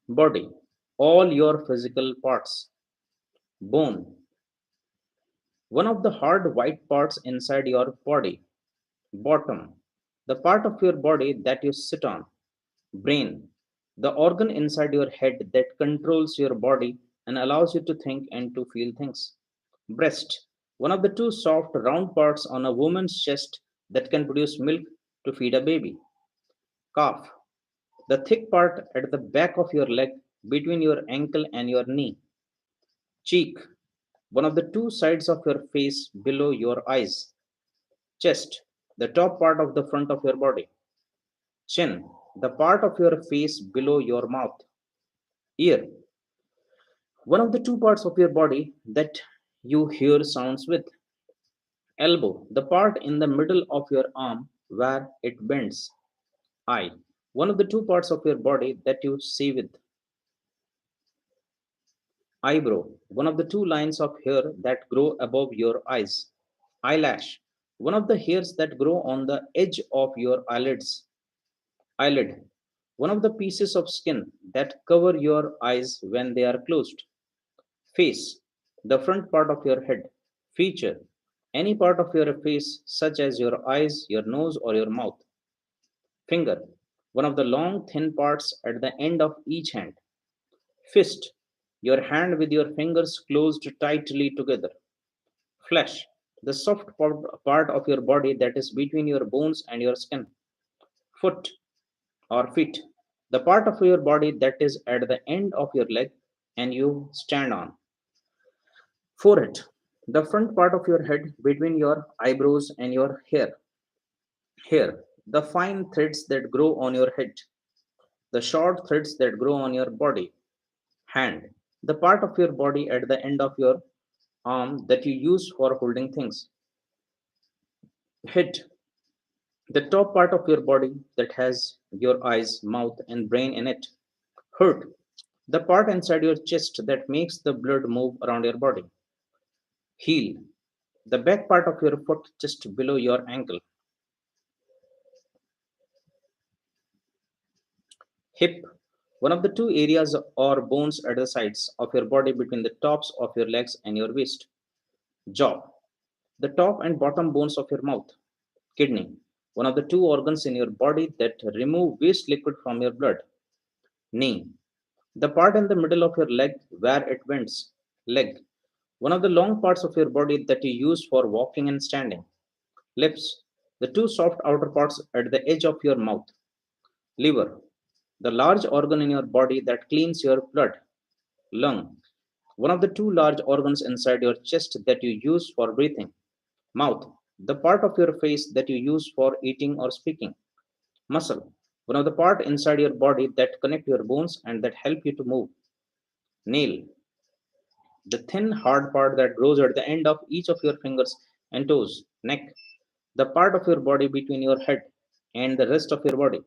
Body, all your physical parts. Bone, one of the hard white parts inside your body. Bottom, the part of your body that you sit on. Brain, the organ inside your head that controls your body and allows you to think and to feel things. Breast, one of the two soft round parts on a woman's chest that can produce milk to feed a baby. Calf, the thick part at the back of your leg between your ankle and your knee. Cheek, one of the two sides of your face below your eyes. Chest, the top part of the front of your body. Chin, the part of your face below your mouth. Ear, one of the two parts of your body that you hear sounds with. Elbow, the part in the middle of your arm where it bends. Eye, one of the two parts of your body that you see with. Eyebrow, one of the two lines of hair that grow above your eyes. Eyelash, one of the hairs that grow on the edge of your eyelids. Eyelid, one of the pieces of skin that cover your eyes when they are closed. Face, the front part of your head. Feature, any part of your face, such as your eyes, your nose, or your mouth. Finger, one of the long, thin parts at the end of each hand. Fist, your hand with your fingers closed tightly together. Flesh, the soft part of your body that is between your bones and your skin. Foot or feet, the part of your body that is at the end of your leg and you stand on. Forehead, the front part of your head between your eyebrows and your hair. Hair, the fine threads that grow on your head, the short threads that grow on your body. Hand, the part of your body at the end of your arm that you use for holding things. Head, the top part of your body that has your eyes, mouth, and brain in it. Heart, the part inside your chest that makes the blood move around your body. Heel, the back part of your foot just below your ankle. Hip, one of the two areas or bones at the sides of your body between the tops of your legs and your waist. Jaw, the top and bottom bones of your mouth. Kidney, one of the two organs in your body that remove waste liquid from your blood. Knee, the part in the middle of your leg where it bends. Leg, one of the long parts of your body that you use for walking and standing. Lips, the two soft outer parts at the edge of your mouth. Liver, the large organ in your body that cleans your blood. Lung, one of the two large organs inside your chest that you use for breathing. Mouth, the part of your face that you use for eating or speaking. Muscle, one of the part inside your body that connect your bones and that help you to move. Nail, the thin hard part that grows at the end of each of your fingers and toes. Neck, the part of your body between your head and the rest of your body.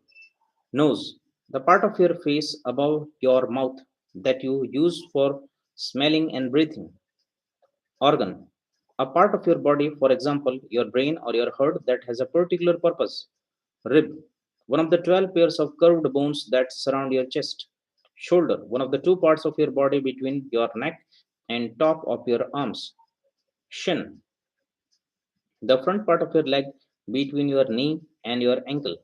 Nose, the part of your face above your mouth that you use for smelling and breathing. Organ, a part of your body, for example, your brain or your heart that has a particular purpose. Rib, one of the 12 pairs of curved bones that surround your chest. Shoulder, one of the two parts of your body between your neck and top of your arms. Shin, the front part of your leg between your knee and your ankle.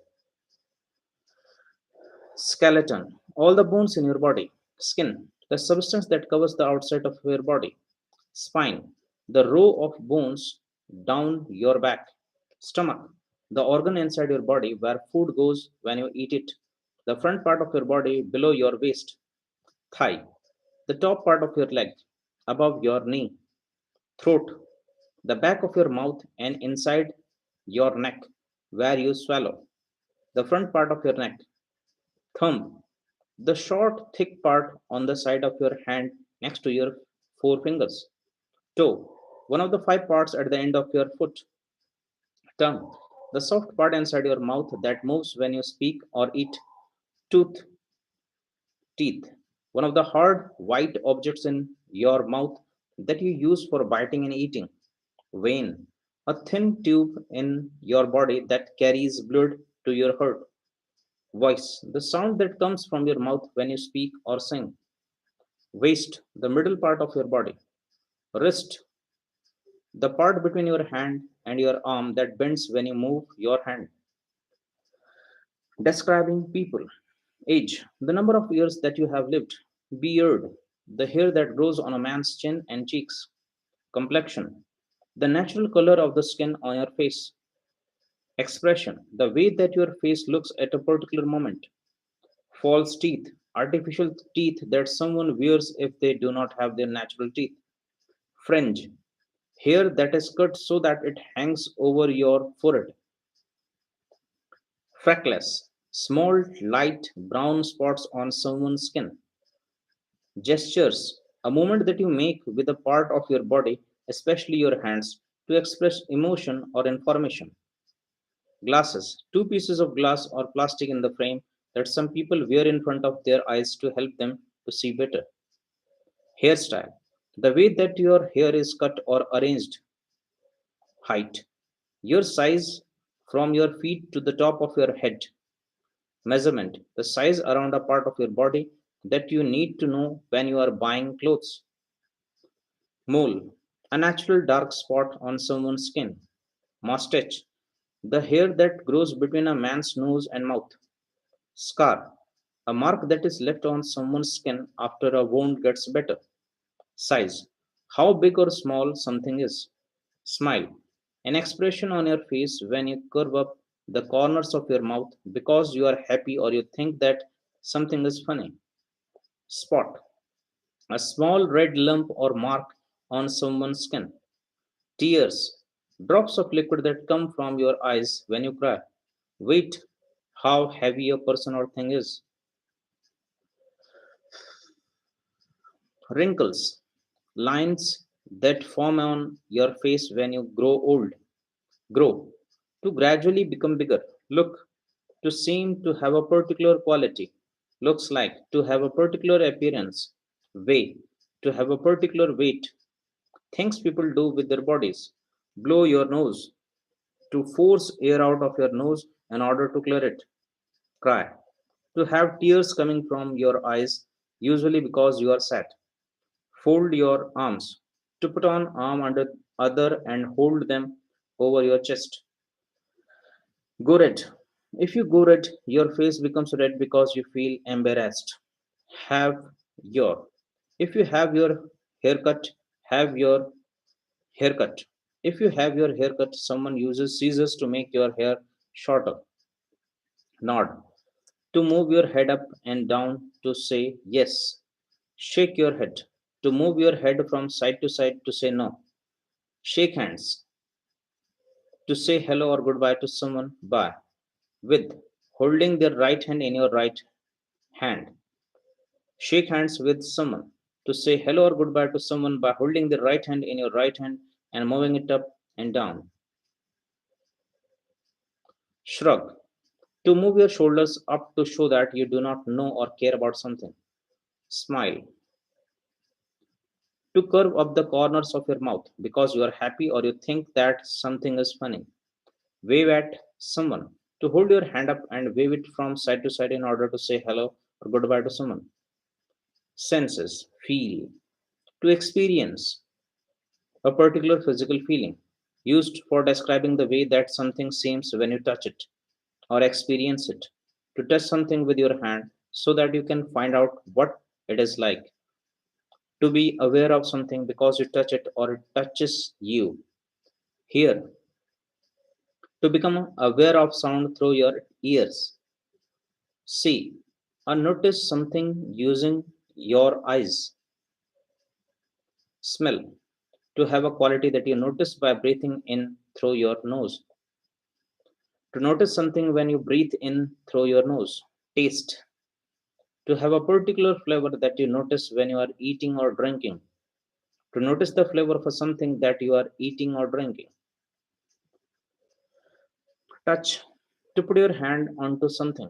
Skeleton, all the bones in your body. Skin, the substance that covers the outside of your body. Spine, the row of bones down your back. Stomach, the organ inside your body where food goes when you eat it. The front part of your body below your waist. Thigh, the top part of your leg above your knee. Throat, the back of your mouth and inside your neck where you swallow, the front part of your neck, thumb, the short, thick part on the side of your hand next to your four fingers, toe, one of the five parts at the end of your foot, tongue, the soft part inside your mouth that moves when you speak or eat, tooth, teeth, one of the hard white objects in your mouth that you use for biting and eating, vein, a thin tube in your body that carries blood to your heart, voice, the sound that comes from your mouth when you speak or sing, waist, the middle part of your body, wrist, the part between your hand and your arm that bends when you move your hand. Describing people. Age, the number of years that you have lived. Beard, the hair that grows on a man's chin and cheeks. Complexion, the natural color of the skin on your face. Expression, the way that your face looks at a particular moment. False teeth, artificial teeth that someone wears if they do not have their natural teeth. Fringe, hair that is cut so that it hangs over your forehead. Freckles, small light brown spots on someone's skin. Gestures, a movement that you make with a part of your body, especially your hands, to express emotion or information. Glasses, two pieces of glass or plastic in the frame that some people wear in front of their eyes to help them to see better. Hairstyle, the way that your hair is cut or arranged. Height, your size from your feet to the top of your head. Measurement, the size around a part of your body that you need to know when you are buying clothes. Mole, a natural dark spot on someone's skin. Mustache, the hair that grows between a man's nose and mouth. Scar, a mark that is left on someone's skin after a wound gets better. Size, how big or small something is. Smile, an expression on your face when you curve up the corners of your mouth because you are happy or you think that something is funny. Spot, a small red lump or mark on someone's skin. Tears, drops of liquid that come from your eyes when you cry. Weight, how heavy a person or thing is. Wrinkles, lines that form on your face when you grow, to gradually become bigger. Look, to seem to have a particular quality. Looks like, to have a particular appearance. Weigh, to have a particular weight. Things people do with their bodies. Blow your nose, to force air out of your nose in order to clear it. Cry, to have tears coming from your eyes, usually because you are sad. Fold your arms, to put on arm under other and hold them over your chest. Go red. If you go red, your face becomes red because you feel embarrassed. Have your. If you have your haircut, have your haircut. If you have your haircut, someone uses scissors to make your hair shorter. Nod. To move your head up and down to say yes. Shake your head. To move your head from side to side to say no. Shake hands. To say hello or goodbye to someone. Bye. With holding their right hand in your right hand. Shake hands with someone. To say hello or goodbye to someone by holding the right hand in your right hand and moving it up and down. Shrug. To move your shoulders up to show that you do not know or care about something. Smile. To curve up the corners of your mouth because you are happy or you think that something is funny. Wave at someone. To hold your hand up and wave it from side to side in order to say hello or goodbye to someone. Senses. Feel. To experience a particular physical feeling, used for describing the way that something seems when you touch it or experience it. To touch something with your hand so that you can find out what it is like. To be aware of something because you touch it or it touches you. Hear. To become aware of sound through your ears. See or notice something using your eyes. Smell. To have a quality that you notice by breathing in through your nose. To notice something when you breathe in through your nose. Taste. To have a particular flavor that you notice when you are eating or drinking. To notice the flavor of something that you are eating or drinking. Touch. To put your hand onto something.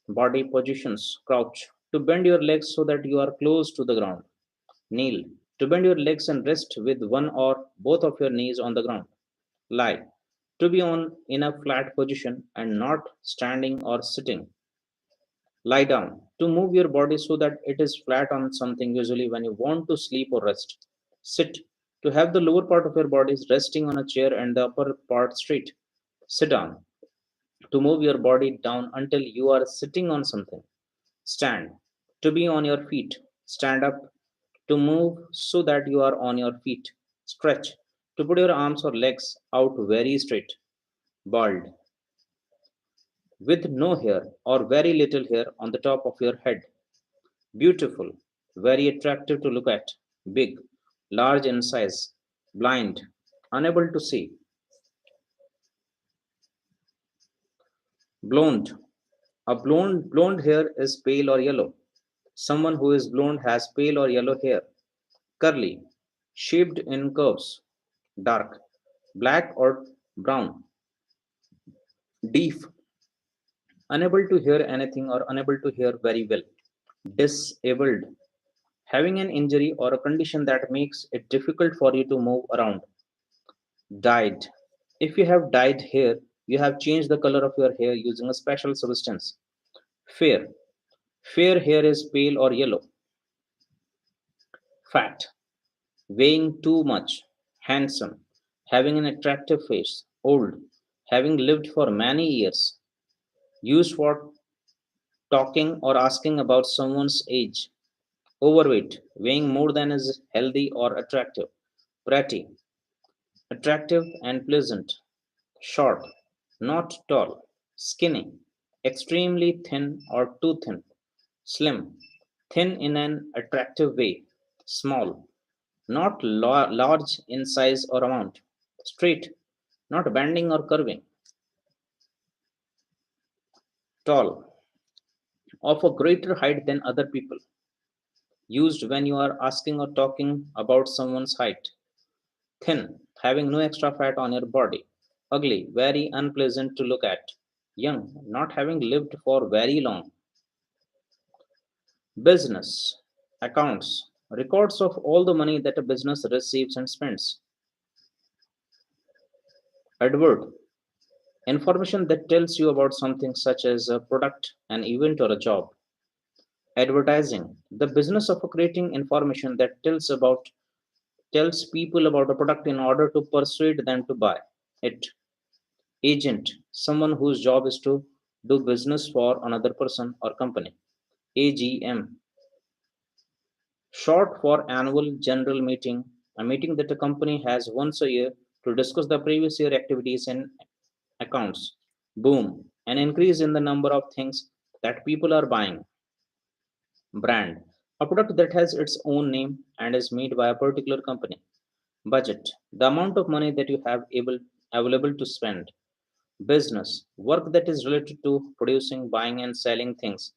Body positions. Crouch. To bend your legs so that you are close to the ground. Kneel. To bend your legs and rest with one or both of your knees on the ground. Lie. To be on in a flat position and not standing or sitting. Lie down. To move your body so that it is flat on something, usually when you want to sleep or rest. Sit. To have the lower part of your body resting on a chair and the upper part straight. Sit down. To move your body down until you are sitting on something. Stand. To be on your feet. Stand up. To move so that you are on your feet. Stretch. To put your arms or legs out very straight. Bald. With no hair or very little hair on the top of your head. Beautiful. Very attractive to look at. Big. Large in size. Blind. Unable to see. Blonde. A blonde hair is pale or yellow. Someone who is blonde has pale or yellow hair. Curly. Shaped in curves. Dark. Black or brown. Deaf. Unable to hear anything or unable to hear very well. Disabled. Having an injury or a condition that makes it difficult for you to move around. Dyed. If you have dyed hair, you have changed the color of your hair using a special substance. Fair. Fair hair is pale or yellow. Fat. Weighing too much. Handsome. Having an attractive face. Old. Having lived for many years. Used for talking or asking about someone's age. Overweight. Weighing more than is healthy or attractive. Pretty. Attractive and pleasant. Short. Not tall. Skinny. Extremely thin or too thin. Slim. Thin in an attractive way. Small. Not large in size or amount. Straight. Not bending or curving. Tall. Of a greater height than other people. Used when you are asking or talking about someone's height. Thin. Having no extra fat on your body. Ugly. Very unpleasant to look at. Young. Not having lived for very long. Business. Accounts. Records of all the money that a business receives and spends. Advert. Information that tells you about something such as a product, an event, or a job. Advertising. The business of creating information that tells people about a product in order to persuade them to buy it. Agent. Someone whose job is to do business for another person or company. AGM. Short for annual general meeting, a meeting that a company has once a year to discuss the previous year activities and accounts. Boom, an increase in the number of things that people are buying. Brand, a product that has its own name and is made by a particular company. Budget, the amount of money that you have available to spend. Business, work that is related to producing, buying, and selling things.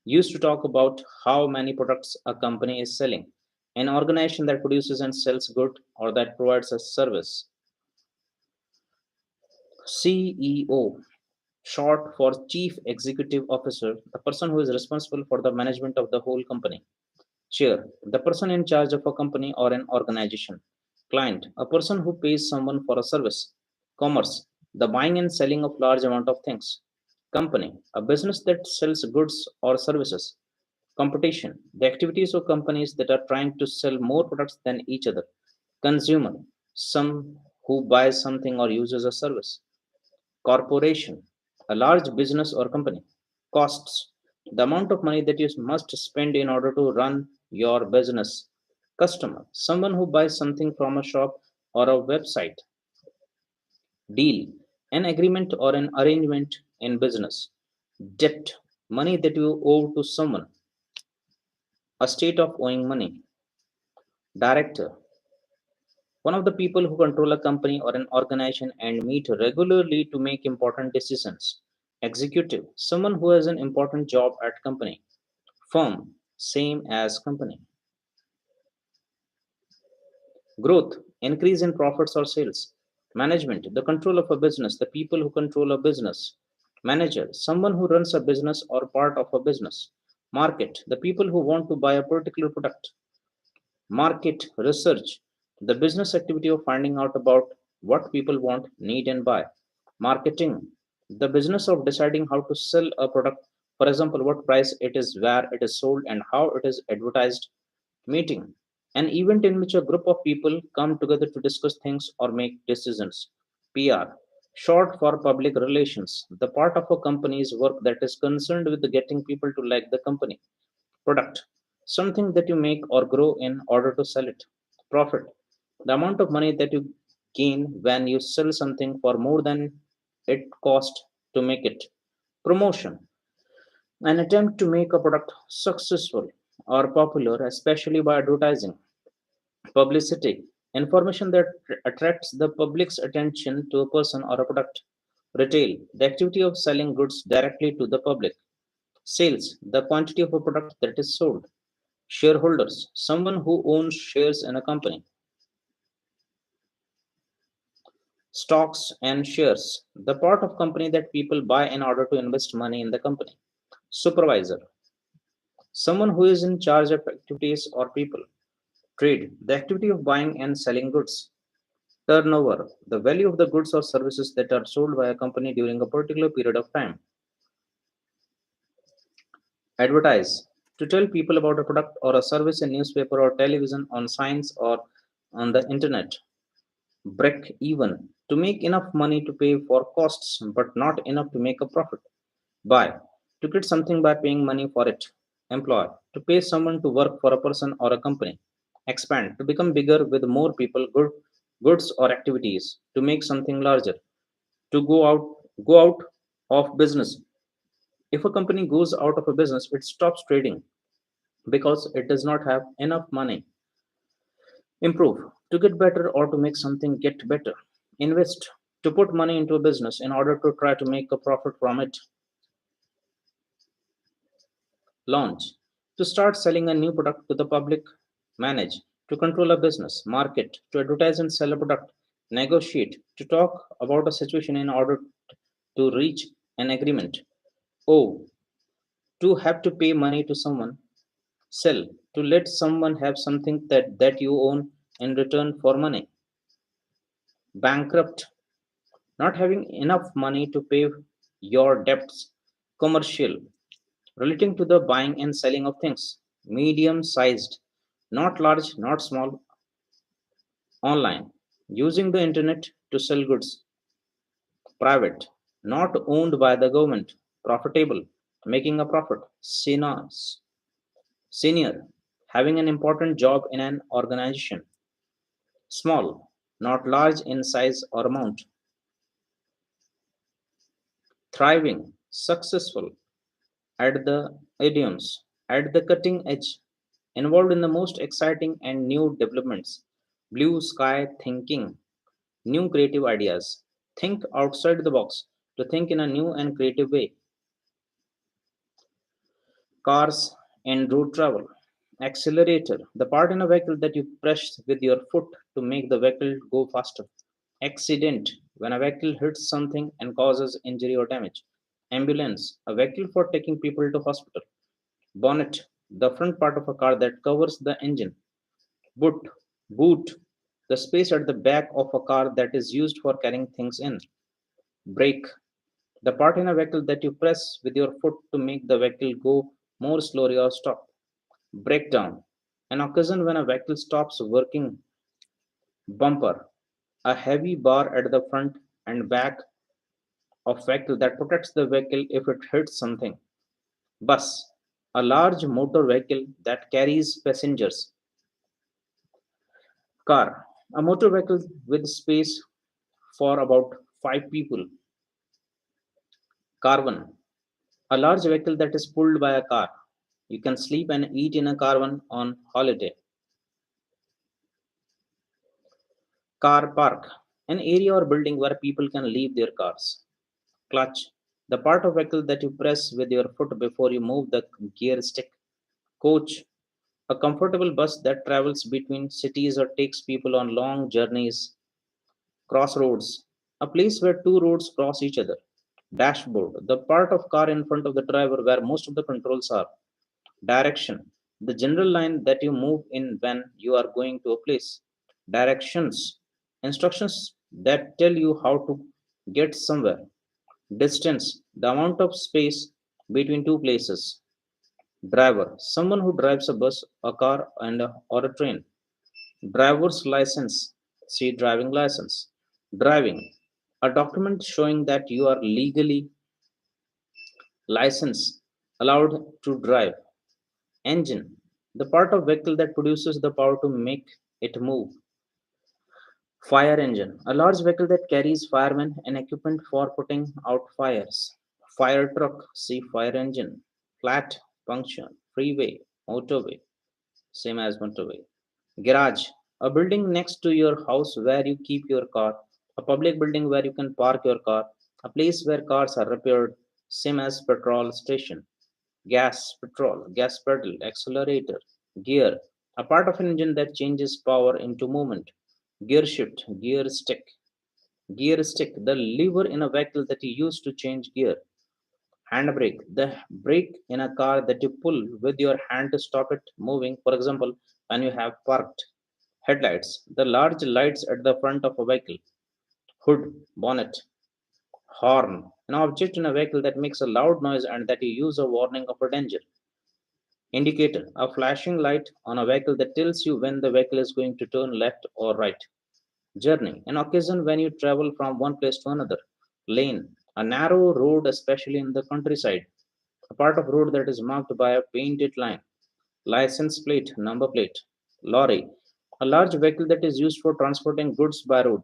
Used to talk about how many products a company is selling. An organization that produces and sells good or that provides a service. CEO, short for Chief Executive Officer, the person who is responsible for the management of the whole company. Chair, the person in charge of a company or an organization. Client, a person who pays someone for a service. Commerce, the buying and selling of large amount of things. Company, a business that sells goods or services. Competition, the activities of companies that are trying to sell more products than each other. Consumer, some who buys something or uses a service. Corporation, a large business or company. Costs, the amount of money that you must spend in order to run your business. Customer, someone who buys something from a shop or a website. Deal, an agreement or an arrangement in business. Debt, money that you owe to someone. A state of owing money. Director, One of the people who control a company or an organization and meet regularly to make important decisions. Executive, someone who has an important job at company. Firm, same as company. Growth, increase in profits or sales. Management, the control of a business, the people who control a business. Manager, someone who runs a business or part of a business. Market, the people who want to buy a particular product. Market research, the business activity of finding out about what people want, need, and buy. Marketing, the business of deciding how to sell a product, for example, what price it is, where it is sold, and how it is advertised. Meeting, an event in which a group of people come together to discuss things or make decisions. PR, short for public relations, the part of a company's work that is concerned with getting people to like the company. Product, something that you make or grow in order to sell it. Profit, the amount of money that you gain when you sell something for more than it cost to make it. Promotion, an attempt to make a product successful or popular, especially by advertising. Publicity, information that attracts the public's attention to a person or a product. Retail, the activity of selling goods directly to the public. Sales, the quantity of a product that is sold. Shareholders, someone who owns shares in a company. Stocks and shares, the part of company that people buy in order to invest money in the company. Supervisor, someone who is in charge of activities or people. Trade, the activity of buying and selling goods. Turnover, the value of the goods or services that are sold by a company during a particular period of time. Advertise, to tell people about a product or a service in newspaper or television, on signs or on the internet. Break even, to make enough money to pay for costs but not enough to make a profit. Buy, to get something by paying money for it. Employ, to pay someone to work for a person or a company. Expand, to become bigger with more people, goods or activities, to make something larger. To go out of business. If a company goes out of a business, it stops trading because it does not have enough money. Improve, to get better or to make something get better. Invest, to put money into a business in order to try to make a profit from it. Launch, to start selling a new product to the public. Manage, to control a business. Market, to advertise and sell a product. Negotiate, to talk about a situation in order to reach an agreement. Owe, to have to pay money to someone. Sell, to let someone have something that you own in return for money. Bankrupt, not having enough money to pay your debts. Commercial, relating to the buying and selling of things. Medium sized, not large, not small. Online, using the internet to sell goods. Private, not owned by the government. Profitable, making a profit. Senior, having an important job in an organization. Small, not large in size or amount. Thriving, successful, at the idioms, at the cutting edge, involved in the most exciting and new developments. Blue sky thinking, new creative ideas. Think outside the box, to think in a new and creative way. Cars and road travel. Accelerator, the part in a vehicle that you press with your foot to make the vehicle go faster. Accident, when a vehicle hits something and causes injury or damage. Ambulance, a vehicle for taking people to hospital. Bonnet, the front part of a car that covers the engine. Boot, the space at the back of a car that is used for carrying things in. Brake, the part in a vehicle that you press with your foot to make the vehicle go more slowly or stop. Breakdown, an occasion when a vehicle stops working. Bumper, a heavy bar at the front and back of vehicle that protects the vehicle if it hits something. Bus, a large motor vehicle that carries passengers. Car, a motor vehicle with space for about 5 people. Caravan, a large vehicle that is pulled by a car. You can sleep and eat in a caravan on holiday. Car park, an area or building where people can leave their cars. Clutch, the part of vehicle that you press with your foot before you move the gear stick. Coach, a comfortable bus that travels between cities or takes people on long journeys. Crossroads, a place where two roads cross each other. Dashboard, the part of car in front of the driver where most of the controls are. Direction, the general line that you move in when you are going to a place. Directions, instructions that tell you how to get somewhere. Distance, the amount of space between two places. Driver, someone who drives a bus, a car, or a train. Driver's license, see driving license. Driving, a document showing that you are legally licensed, allowed to drive. Engine, the part of vehicle that produces the power to make it move. Fire engine, a large vehicle that carries firemen and equipment for putting out fires. Fire truck, see fire engine. Flat, function, freeway, motorway, same as motorway. Garage, a building next to your house where you keep your car. A public building where you can park your car. A place where cars are repaired, same as petrol station. Gas, petrol, gas pedal, accelerator. Gear, a part of an engine that changes power into movement. Gear shift, gear stick. Gear stick, the lever in a vehicle that you use to change gear. Handbrake, the brake in a car that you pull with your hand to stop it moving. For example, when you have parked. Headlights, the large lights at the front of a vehicle. Hood, bonnet. Horn, an object in a vehicle that makes a loud noise and that you use a warning of a danger. Indicator, a flashing light on a vehicle that tells you when the vehicle is going to turn left or right. Journey, an occasion when you travel from one place to another. Lane, a narrow road, especially in the countryside, a part of road that is marked by a painted line. License plate, number plate. Lorry, a large vehicle that is used for transporting goods by road.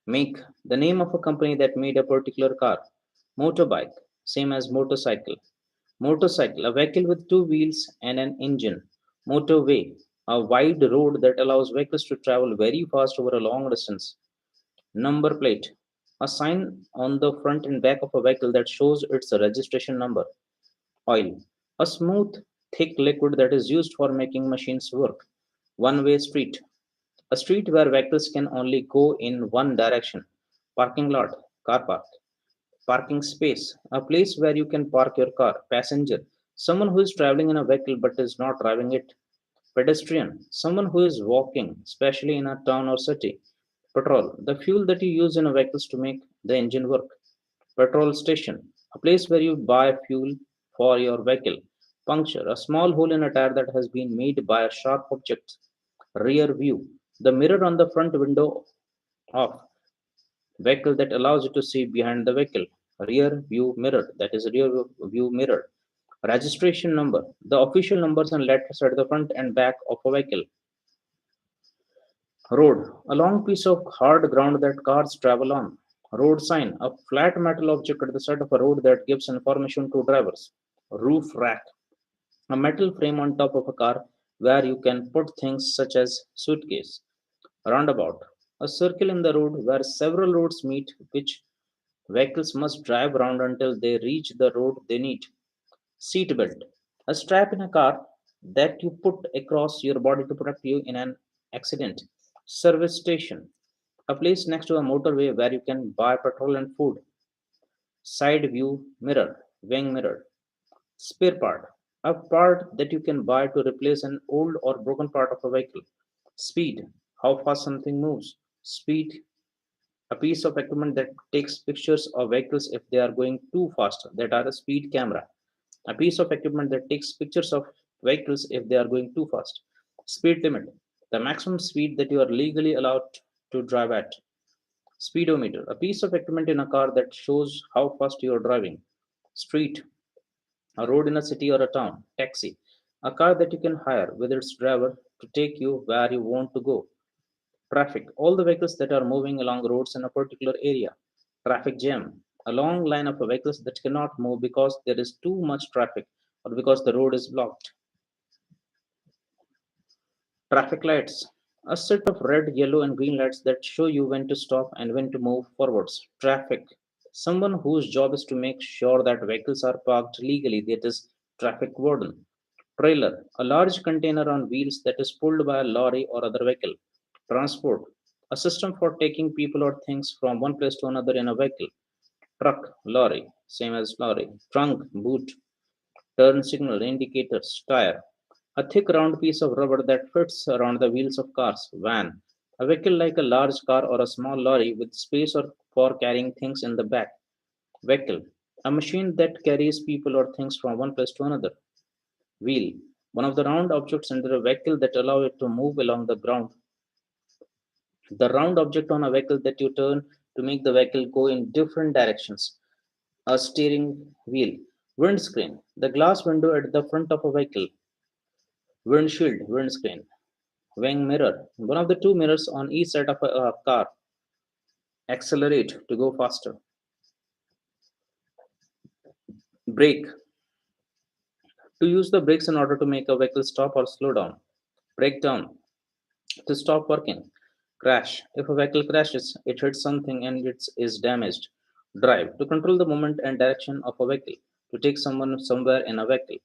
Make, the name of a company that made a particular car. Motorbike, same as motorcycle. Motorcycle, a vehicle with two wheels and an engine. Motorway, a wide road that allows vehicles to travel very fast over a long distance. Number plate, a sign on the front and back of a vehicle that shows its registration number. Oil, a smooth, thick liquid that is used for making machines work. One way street, a street where vehicles can only go in one direction. Parking lot, car park. Parking space, a place where you can park your car. Passenger, someone who is traveling in a vehicle but is not driving it. Pedestrian, someone who is walking, especially in a town or city. Petrol, the fuel that you use in a vehicle to make the engine work. Petrol station, a place where you buy fuel for your vehicle. Puncture, a small hole in a tire that has been made by a sharp object. Rear view, the mirror on the front window of vehicle that allows you to see behind the vehicle. Rear view mirror, that is rear view mirror. Registration number, the official numbers and letters at the front and back of a vehicle. Road, a long piece of hard ground that cars travel on. Road sign, a flat metal object at the side of a road that gives information to drivers. Roof rack, a metal frame on top of a car where you can put things such as suitcase. Roundabout, a circle in the road where several roads meet, which vehicles must drive around until they reach the road they need. Seat belt, a strap in a car that you put across your body to protect you in an accident. Service station, a place next to a motorway where you can buy petrol and food. Side view mirror, wing mirror. Spare part, a part that you can buy to replace an old or broken part of a vehicle. Speed, how fast something moves. Speed, a piece of equipment that takes pictures of vehicles if they are going too fast, that are a speed camera. A piece of equipment that takes pictures of vehicles if they are going too fast. Speed limit, the maximum speed that you are legally allowed to drive at. Speedometer, a piece of equipment in a car that shows how fast you are driving. Street, a road in a city or a town. Taxi, a car that you can hire with its driver to take you where you want to go. Traffic, all the vehicles that are moving along roads in a particular area. Traffic jam, a long line of vehicles that cannot move because there is too much traffic or because the road is blocked. Traffic lights, A set of red, yellow, and green lights that show you when to stop and when to move forwards. Traffic. Someone whose job is to make sure that vehicles are parked legally, that is, traffic warden. Trailer. A large container on wheels that is pulled by a lorry or other vehicle. Transport. A system for taking people or things from one place to another in a vehicle. Truck, lorry, same as lorry. Trunk, boot, turn signal, indicators, tire. A thick round piece of rubber that fits around the wheels of cars, van. A vehicle like a large car or a small lorry with space or for carrying things in the back. Vehicle. A machine that carries people or things from one place to another. Wheel. One of the round objects under a vehicle that allow it to move along the ground. The round object on a vehicle that you turn to make the vehicle go in different directions. A steering wheel. Windscreen. The glass window at the front of a vehicle. Windshield, windscreen. Wing mirror. One of the two mirrors on each side of a car. Accelerate to go faster. Brake. To use the brakes in order to make a vehicle stop or slow down. Breakdown. To stop working. Crash. If a vehicle crashes, it hits something and it is damaged. Drive. To control the movement and direction of a vehicle. To take someone somewhere in a vehicle.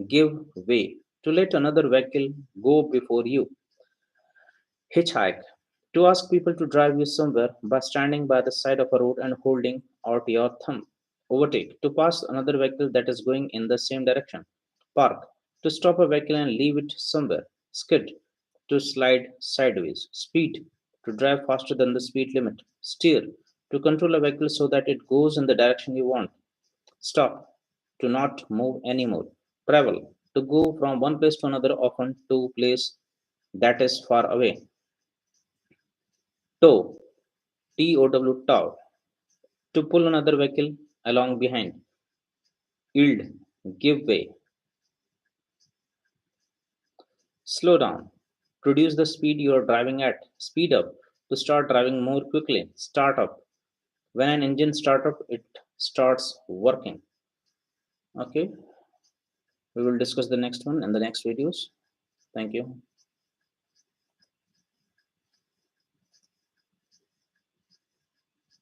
Give way. To let another vehicle go before you. Hitchhike. To ask people to drive you somewhere by standing by the side of a road and holding out your thumb. Overtake. To pass another vehicle that is going in the same direction. Park. To stop a vehicle and leave it somewhere. Skid. To slide sideways. Speed. To drive faster than the speed limit. Steer. To control a vehicle so that it goes in the direction you want. Stop. To not move anymore. Travel. To go from one place to another, often to place that is far away. Tow, TOW, tow, to pull another vehicle along behind. Yield, give way. Slow down, reduce the speed you are driving at. Speed up, to start driving more quickly. Start up, when an engine starts up, it starts working. Okay, we will discuss the next one in the next videos. Thank you.